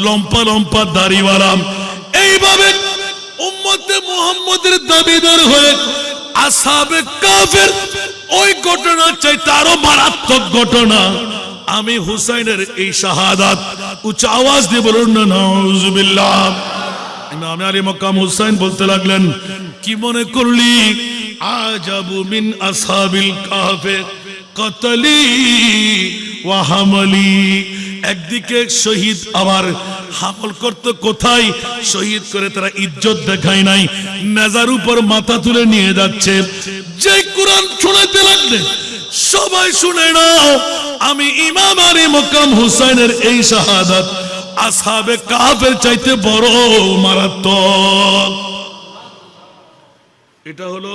লম্পা লম্পা দাড়িওয়ালা এইভাবে উম্মতে মুহাম্মদের দাবিদার হয়ে আসহাবে কাফের ওই ঘটনা চাইতে আরো মারাত্মক ঘটনা আমি হুসাইনের এই শাহাদাত উচ্চ আওয়াজ দিয়ে বলুন না নাউজুবিল্লাহ ইমাম আলী মকাম হুসাইন বলতে লাগলেন কি মনে করলি আজাবু মিন আসহাবিল কাহফি কতলি ওয়া হামালি একদিকে শহীদ আবার হামল করতে কোথায় শহীদ করে তারা ইজ্জত দেখায় নাই নেজার উপর মাথা তুলে নিয়ে যাচ্ছে যে কোরআন শোনাতে লাগলেন সবাই শুনে নাও আমি ইমাম আলী মকাম হুসাইনের এই শাহাদাত আসহাবে কাহফের চাইতে বড় মারাত্মক এটা হলো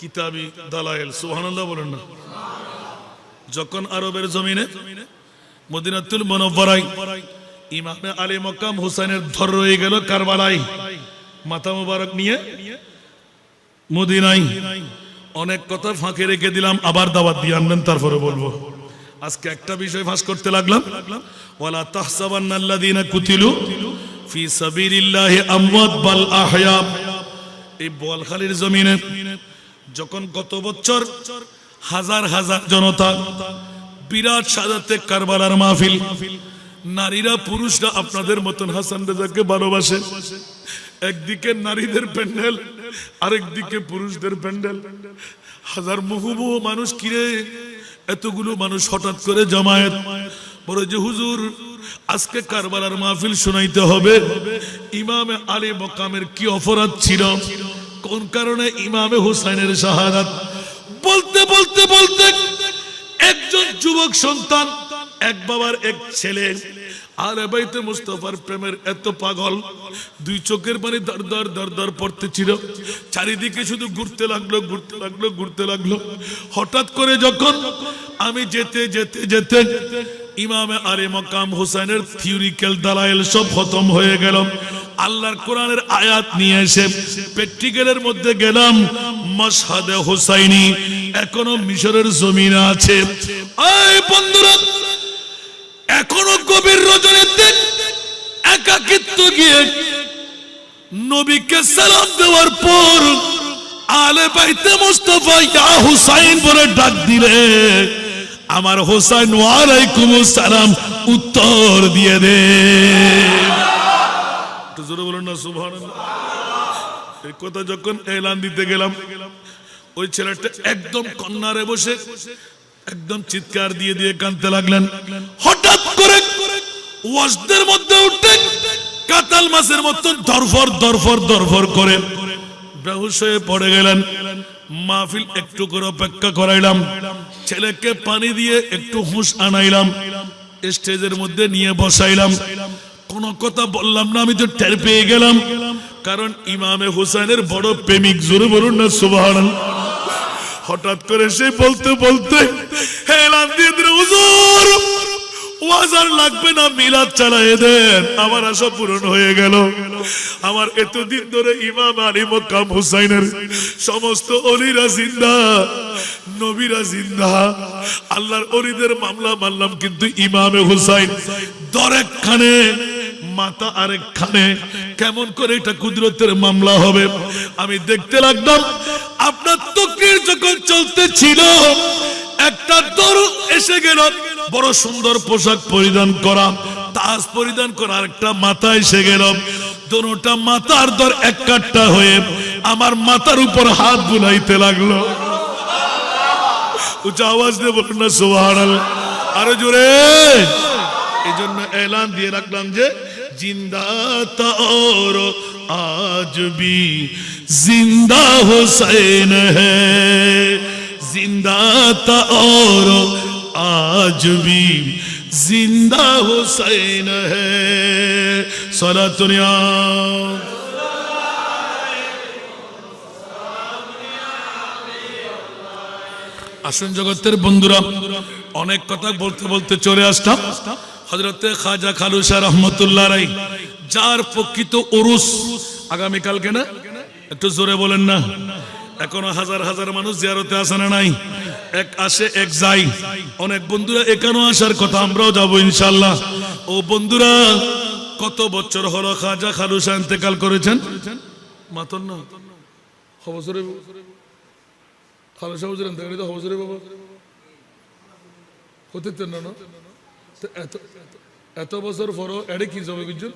কিতাবি দালাইল সুবহানাল্লাহ বলেন না যখন আরবের জমিনে মদিনাতুল মুনাওয়ারায় ইমামে আলী মকাম হুসাইনের ধর রয়ে গেল কারবালায়, মাথা মুবারক নিয়ে মদিনায়। অনেক কথা ফাঁকে রেখে দিলাম, আবার দাওয়াত দিয়ে আনবেন, তারপরে বলবো। আজকে একটা বিষয় ফাঁস করতে লাগলাম, ওয়ালা তাহসাবান্নাল্লাযীনা কুতিলু ফি সাবিলিল্লাহি আমওয়াত বাল আহয়া। এই বোয়ালখালীর জমিনে যখন গত বছর হাজার হাজার জনতা, বিরাট সাজাতে কারবালার মাহফিল, নারীরা পুরুষরা আপনাদের মতন হাসান রেজাকে ভালোবাসে, একদিকে নারীদের প্যান্ডেল, আরেকদিকে পুরুষদের প্যান্ডেল, হাজার মুহুবু মানুষ, কিরে এতগুলো মানুষ হঠাৎ করে জামায়াত বলে যে হুজুর আজকে কারবালার মাহফিল শোনাইতে হবে, ইমামে আলী মকামের কি অপরাধ ছিল, কোন কারণে ইমামে হুসাইনের শাহাদাত। বলতে বলতে বলতে একজন যুবক সন্তান, এক বাবার এক ছেলে, আলে বাইতে মুস্তাফার প্রেমের এত পাগল, দুই চোখের পানি দর দর দর দর পড়তেছিল, চারিদিকে শুধু ঘুরতে লাগলো ঘুরতে লাগলো ঘুরতে লাগলো। হঠাৎ করে যখন আমি যেতে যেতে যেতে ইমামে আলী মকাম হুসাইনের থিওরিক্যাল দালাইল সব খতম হয়ে গেল, আল্লাহর কোরআনের আয়াত নিয়ে এসে প্র্যাকটিক্যালের মধ্যে গেলাম, মাশহাদে হুসাইনি এখনো মিশরের জমিনে আছে। এই বন্ধুরা, এখনো গভীর রজনীতে একাকিত্ব গিয়ে নবীকে সালাম দেওয়ার পর আলে বাইতে মুস্তাফা ইয়া হুসাইন বলে ডাক দিলে আমার হুসাইন ওয়ালাইকুমুস সালাম উত্তর দিয়ে দে। একটু জোরে বলুন না সুবহানাল্লাহ। এই কথা যখন এলান দিতে গেলাম, ওই ছেলেটা একদম কর্নারে বসে একদম চিৎকার দিয়ে দিয়ে কাঁদতে লাগলেন। হঠাৎ করে ওয়াজদের মধ্যে উঠে কাতাল মাছের মতন দরফর দরফর দরফর করে বেহুশ হয়ে পড়ে গেলেন। মাহফিল একটু করে অপেক্ষা করাইলাম, ছেলেকে পানি দিয়ে একটু হুঁশ আনাইলাম, স্টেজের মধ্যে নিয়ে বসাইলাম। কোন কথা বললাম না, আমি তো টের পেয়ে গেলাম, কারণ ইমামে হুসাইনের বড় প্রেমিক। জোরে বলুন না সুবহানাল্লাহ। হঠাৎ করে সে বলতে বলতে এলান দিয়ে দিল, হুজুর ওয়াজ আর লাগবে না, মিলাদ চালায়ে দেন, আমার আশা পূরণ হয়ে গেল। আমার এতদিন ধরে ইমাম আলী মকাম হুসাইনের সমস্ত ওলিরা জিন্দা, নবীরা জিন্দা, আল্লাহর ওলিদের মামলা মানলাম, কিন্তু ইমামে হুসাইন দরেকখানে মাথা আরেকখানে, কেমন করে এটা কুদরতের মামলা হবে? আমি দেখতে লাগলাম আপনার তকরীর যখন চলতে ছিল, একটা দরু এসে গেল, বড় সুন্দর পোশাক পরিধান করা, তাজ পরিধান করা, আরেকটা মাথা এসে গেল, দুটোটা মাথার দর এক কাট্টা হয়ে আমার মাথার উপর হাত বুলাইতে লাগলো। উচ্চ আওয়াজ দিয়ে বলুন না সুবহানাল্লাহ, আরো জোরে। এই জন্য এলান দিয়ে রাখলাম যে জিন্দা তা और आज भी जिंदा हुसैन है, जिंदा था और आज भी जिंदा हुसैन है। सलातुनिया আসুন জগতের বন্ধুরা, অনেক কথা বলতে বলতে চলে আসলাম হযরতে খাজা খালুসা রহমতুল্লাহ আলাইহি, যার প্রকৃত উরুস আগামীকালকে না, একটু জোরে বলেন না। এখনো হাজার হাজার মানুষ জিয়ারতে আসে না নাই? এক আসে এক যায়। অনেক বন্ধুরা এখানেও আসার কথা, আমরাও যাবো ইনশাআল্লাহ। ও বন্ধুরা, কত বছর হলো খাজা খালুসা ইন্তেকাল করেছেন? মাতন না হবসরে খালুসা হুজুর ইন্তেকাল তো হবসরে বাবা হতে না না, এত বছর পরও এডে কি যাবে বুঝছেন?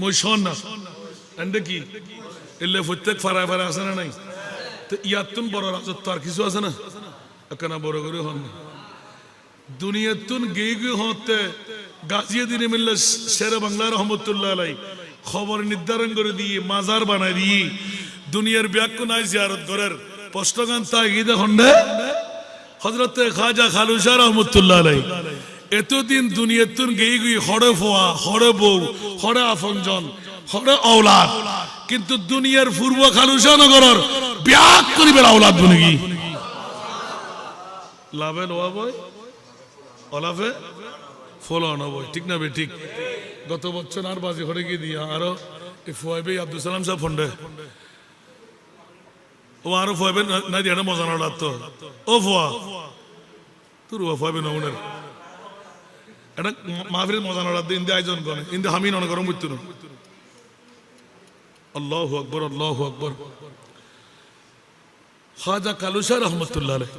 মই শোন না এন্ডে কি এলে প্রত্যেক ফারায় ফারায় আছে না নাই? তো ইয়াতুন বড় রাজত্ব আর কিছু আছে না? এখানে বড় করে হন না দুনিয়াতুন গিয়ে গিয়ে হতে গাজিয়ে দিনে মিললে শেরে বাংলা রহমতুল্লাহ আলাই খবর নির্ধারণ করে দিয়ে মাজার বানাই দিয়ে দুনিয়ার ব্যাখ্য নাই জিয়ারত করার প্রশ্নগান তাগিদে হন্ডে হযরতে খাজা খালুসা রহমতুল্লাহ আলাই এতদিন দুনিয়াতুন গিয়ে গিয়ে হড়ে ফোয়া, হড়ে বউ, হড়ে আফনজন, হড়ে औलाद, কিন্তু দুনিয়ার পূর্ব খালুসা নগরের ব্যাক করিবে औलाद বনে কি লাভে লোয়া বই অলাভে ফলন বই, ঠিক না বে ঠিক? গত বছর আর বাজি ঘরে গিয়ে দিয়া আরো ফুয়াইবে আব্দুল সালাম সাহেব ফন্ডে ও আরো ফুয়াইবে না দিয়ে মজা না লাগতো ও ফুয়া তোর ফুয়াইবে নমুনের এটা মাহফিলের মজা না লাগতো ইন্দে আয়োজন করে ইন্দে হামি নন গরম মৃত্যু আল্লাহু আকবার আল্লাহু আকবার। খাজা কালুসা রহমতুল্লাহ আলাইহি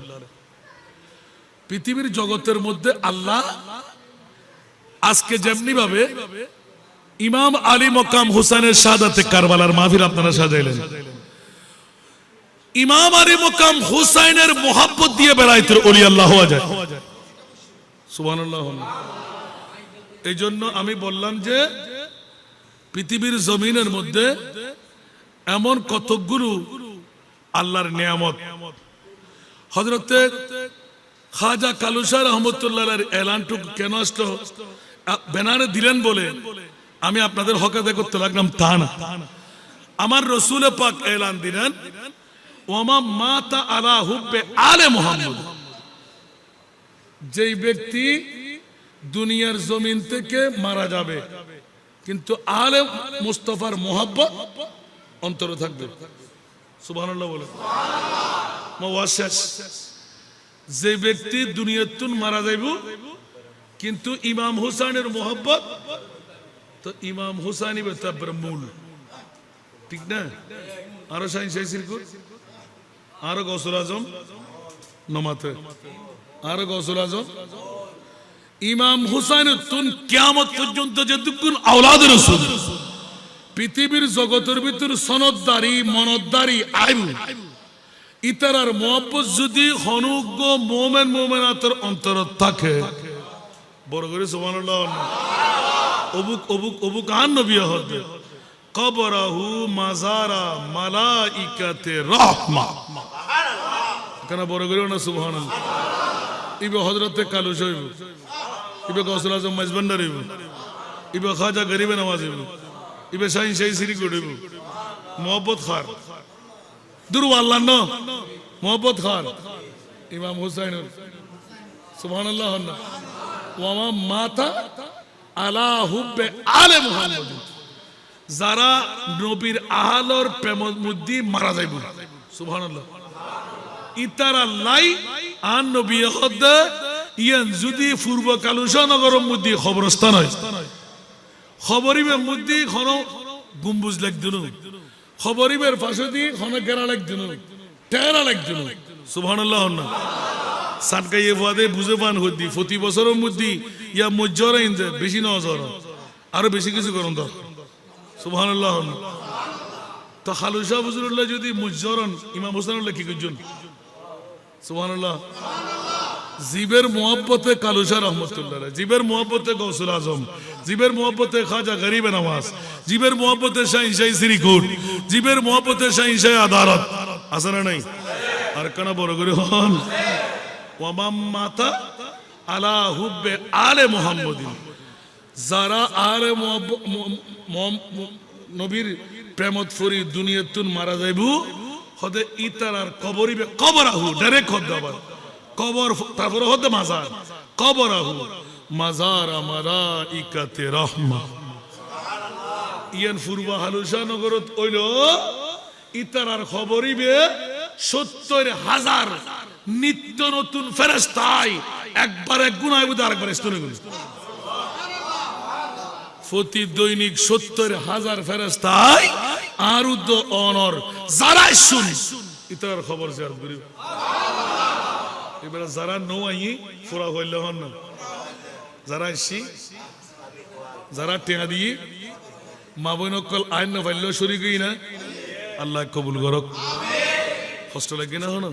পৃথিবীর জগতের মধ্যে আল্লাহ আজকে যেমনি ভাবে ইমাম আলী মকাম হুসাইনের শাহাদাতে কারবালার মাহফিল আপনারা সাজাইলেন, ইমাম আলী মকাম হুসাইনের মোহাব্বত দিয়ে বেড়াইতে ওলি আল্লাহ হওয়া যায়। সুবহানাল্লাহ। এই জন্য আমি বললাম যে পৃথিবীর জমিনের মধ্যে এমন কতগুলো আল্লাহর নিয়ামত হযরতে খাজা কালুসা রহমতুল্লাহর এলানটুকু কেন আসতো ব্যানারে দিলেন বলে আমি আপনাদের হক আদায় করতে লাগলাম তা না। আমার রাসূল পাক এলান দিলেন ওয়ামা মাতা আলা হুব্বে আলে মুহাম্মদ, যেই ব্যক্তি দুনিয়ার জমিন থেকে মারা যাবে কিন্তু আলে মুস্তাফার মোহাব্বত অন্তরে থাকবে। সুবহানাল্লাহ বলে মুওয়াশশাস, যে ব্যক্তি দুনিয়াতুন মারা যাইব কিন্তু ইমাম হুসাইনের মোহাব্বত, তো ইমাম হুসাইনি বেতাবর মূল, ঠিক না? আরো শাহিন শাহী সিরকুট, আরো গৌসুল আজম নমাতে, আরো গৌসুল আজম ইমাম হুসাইনের তুন কিয়ামত পর্যন্ত যতক্ষণ আওলাদ রাসূল পৃথিবীর জগতের ভিতর সনদদারি মনদদারি আইব ইতারার মোহাব্বত যদি হনুগ্য মোমেন মোমেনাতের অন্তরত থাকে, বড় করে সুবহানাল্লাহ। অবুক অবুক অবুক আন নবী হদে কবরাহু মাজারা মালাইকাতে রাহমা, কেন বড় করে না সুবহানাল্লাহ। ইবে হযরতে কালুস হইব, ইবে গৌসুল আজম মাইজবান্ডার হইব, ইবে খাজা গরিবে নওয়াজ হইব, ইবে শাহিন শাহী সিরকুট হইব। মোহাব্বত খার দুরু আল্লাহ ন মোহাব্বত খার ইমাম হুসাইনের সুবহানাল্লাহ। ওয়ামা মাতা আলা হুব্বে আলে মুহাম্মদ, যারা নবীর আহলর প্রেমের মধ্যে মারা যাইব সুবহানাল্লাহ ইতারা লাই আন নবী হদ ইয়ান যদি পূর্ব কালুসা নগরের মধ্যে খবরস্থান হয়, খবরিবের মধ্যে খন গম্বুজ লাগদিন, খবরিবের পাশে দিয়ে খন গেরা লাগদিন, টেরা লাগদিন সুবহানাল্লাহ। না সানকাইয়ে ফাদে বুঝে পান হদি প্রতি বছরের মধ্যে ইয়া মজ্জরা ইনজে বেশি নজর আরো বেশি কিছু করুন তো সুবহানাল্লাহ। তো খালুসা হুজুরুল্লাহ যদি মজ্জরন ইমাম হুসাইনুল্লাহ কি করছেন সুবহানাল্লাহ। জিবের মোহাব্বতে কালুসা রহমতুল্লাহ, জিবের মোহাব্বতে গৌসুল আজম, জিবের মোহাব্বতে খাজা গরিবে নওয়াজ, জিবের মোহাব্বতে শাহিন শাহী সিরকুট, জিবের মোহাব্বতে শাহিন শাহী আদালত আছে না নাই? আর কেন বড় করে হন ওয়ামা মাতা আলা হুব্বে আলে মুহাম্মদিন, যারা আলে নবীর প্রেমত ফরি দুনিয়াতুন মারা যাইব হদে ইতারার কবরিবে কবরাহু ডাইরেক্ট হদ আবার কবর তারপরে হদে মাজার কবরাহু মাজার মালাইকাতে রাহমা। ইয়ান পূর্ব হালুসা নগরত হইল ইতারার খবরিবে 70,000 নিত্য নতুন ফেরেশতায় একবার এক গুনাহ বুঝে আরেকবার স্তনে গুলো প্রতি দৈনিক 70,000 ফেরেশতায় আর উদ্দ অনর যারা শুন ইতার খবর শেয়ার করি। এবারে যারা নো আই পুরা হইল হন না, যারা আসি যারা টেঙা দিয়ে মা বোন অকল আইন না পাইলেও শরীর গই না আল্লাহ কবুল করক। কষ্ট লাগে না হন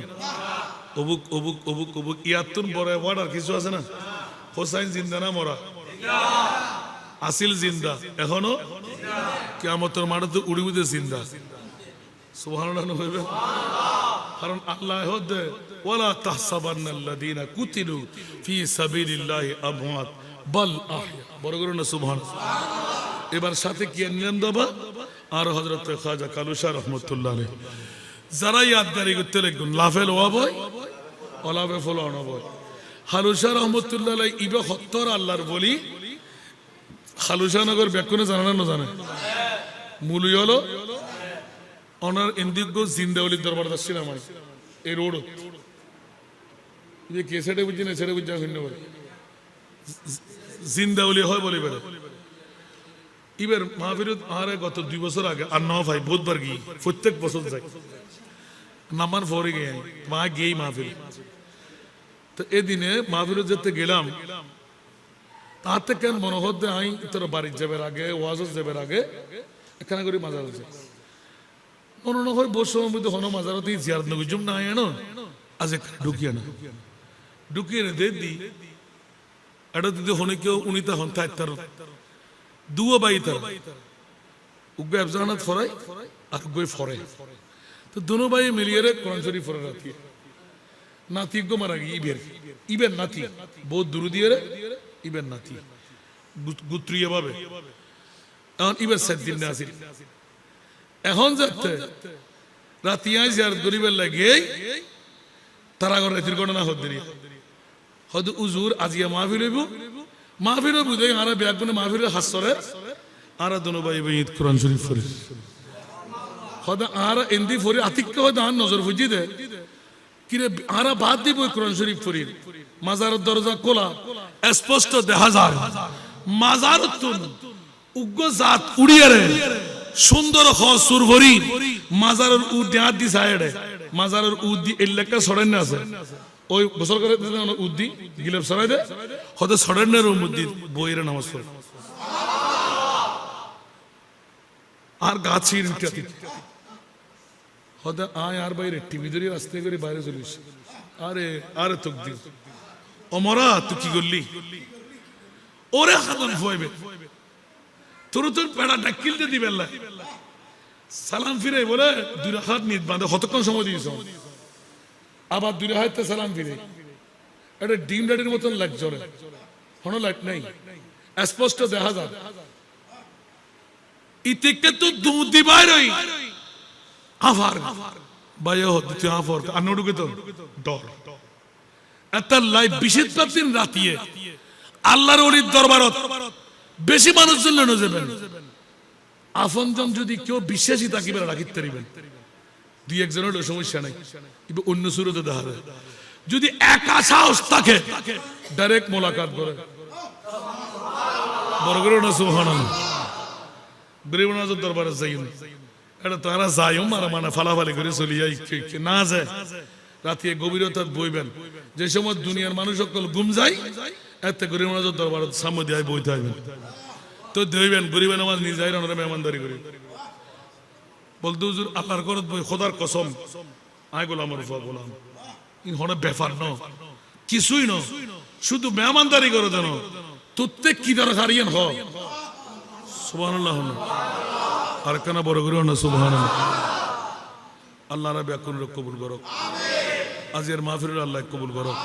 অবুক অবুক অবুক অবুক ইয়াতুন বড় ওয়ার্ড আর কিছু আছে না? হোসাইন জিন্দা না মরা? আসিল জিন্দা, এখনো কিয়ামতের মাঠে তো উড়ি উড়ে জিন্দা সুবহানাল্লাহ হইবে। কারণ আল্লাহ হদে ওয়ালা তাহসাবান্নাল্লাযীনা কুতিলু ফি সাবিলিল্লাহি আমওয়াত বাল আহয়া, বড় করে না সুবহানাল্লাহ। এবার সাথে কি নিলাম দাবা আর হযরত খাজা কালুসা রহমাতুল্লাহ আলাইহি যারা ইয়াদগারি করতে লাগবেন লাফেল ওয়াবয় অলাভে ফল অনবয় হালুশা রহমতুল্লাহ আলাই ইবে হত্তর আল্লাহর বলি হালুশা নগর ব্যাকুনে জানে না জানে মূলই হলো অনার ইন্দিগ্য জিন্দাউলির দরবার আসছিল আমার এই রোড যে কে সেটা বুঝছি না সেটা বুঝছি শূন্য বলে জিন্দাউলি হয় বলে বেড়ে এবার মাহফির আরে গত 2 বছর আগে আর ন ভাই বহুতবার গিয়ে প্রত্যেক বছর যাই নামার পরে গিয়ে মা গিয়েই মাহফিল তো এদিনে মাহফিল যেতে গেলাম তাতে কেন মনে হতে আই তোর বাড়ির যাবার আগে ওয়াজ যাবার আগে এখানে করে মাজার আছে মনে না হয় বসে মধ্যে হনো মাজারতে জিয়ারত নগুজুম না এনো আজ ঢুকিয়ে না ঢুকিয়ে না দে দি এটা দিদি হনে কেউ উনিতা হন তার দুও বাই তার উগ্গে আফজানাত ফরাই আর গই ফরে তো দোনো ভাই মিলিয়ে রে কোরআন শরীফ ফরে রাখি নাতি গো মারা গি ইবের নাতি বহুত দূর দিয়ে রে ইবের নাতি গুত্রিয়ে ভাবে এখন ইবের 7 দিন না আসিল এখন যাতে রাতিয়ায় জিয়ারত গরিবের লাগে তারা ঘর রাতের ঘটনা হতে রি হয়তো উজুর আজিয়া মাহফিল হইব মাহফিল বুঝে আরা ব্যাগুনে মাহফিলের হাসরে আরা দোনো ভাই ভাই ঈদ কোরআন শরীফ পড়ে হয়তো আরা এন্দি পড়ে আতিককে হয়তো আর নজর বুঝি দে কিরে আরা বাদ দিব কোরআন শরীফ পড়ি মাজারের দরজা খোলা স্পষ্ট দেখা যায় মাজারতুন উগ্র জাত উড়িয়ে রে সুন্দর হসুর ভরি মাজারের উদ্যাত দি সাইডে মাজারের উদ্দি এলাকা সরেন না আছে ওই গোসল করে উদ্দি গিলেপ সরাই দে হয়তো সরেনের মধ্যে বইয়ের নামাজ পড়ে আর গাছির ইত্যাদি হয়তো আয় আর বাইরে টিভি ধরে রাস্তায় করে বাইরে চলিস আরে আরে তোক দিন অমরা তুই কি করলি ওরে হাতন ফইবে তোর তোর পেড়া ডাকিলতে দিবেন না সালাম ফিরে বলে 2 রাকাত নিত বাঁধে কতক্ষণ সময় দিয়েছ আবার 2 রাকাতে সালাম ফিরে এটা ডিম লাইটের মতন লাইট জ্বলে কোনো লাইট নাই স্পষ্ট দেখা যায় ইতিকে তো দুধ দিবাই রই আফার বায়ো হতে আফার আনোডুকে তো ডর এত লাইট বিশেষ দিন রাতিয়ে আল্লাহর ওলির দরবারত বেশি মানুষ জন্য যাবেন আফনজন যদি কেউ বিশ্বাসী তাকিবে রাখিতে পারিবেন 2-1 জনের সমস্যা নাই কিন্তু অন্য সুরতে দেখা যায় যদি একা সাহস থাকে ডাইরেক্ট মোলাকাত করে বড় করে না সুবহানাল্লাহ গরিবনাজের দরবারে যাইন এটা তারা যাইও মারা মানে ফালাফালি করে চলে যাই না যায় রাতে গভীরতা বইবেন যে সময় দুনিয়ার মানুষ সকল ঘুম যায় এতে গরিবনাজের দরবারে সামনে দিয়ে বইতে হইবেন তো দেবেন গরিবের নামাজ নিয়ে যাই ওনারা মেহমানদারি করি বলতে হুজুর আল্লাহর করত বই খোদার কসম আয় গোলাম রুফা গোলাম হনে ব্যাপার ন কিছুই ন শুধু মেহমানদারি করে দেন তুত্তে কি দরকার ইয়েন হ সুবহানাল্লাহ আর কেন বড় করে না সুবহানাল্লাহ আল্লাহ রাব্বি কবুল করুক আজকের মাহফিল আল্লাহ কবুল করুক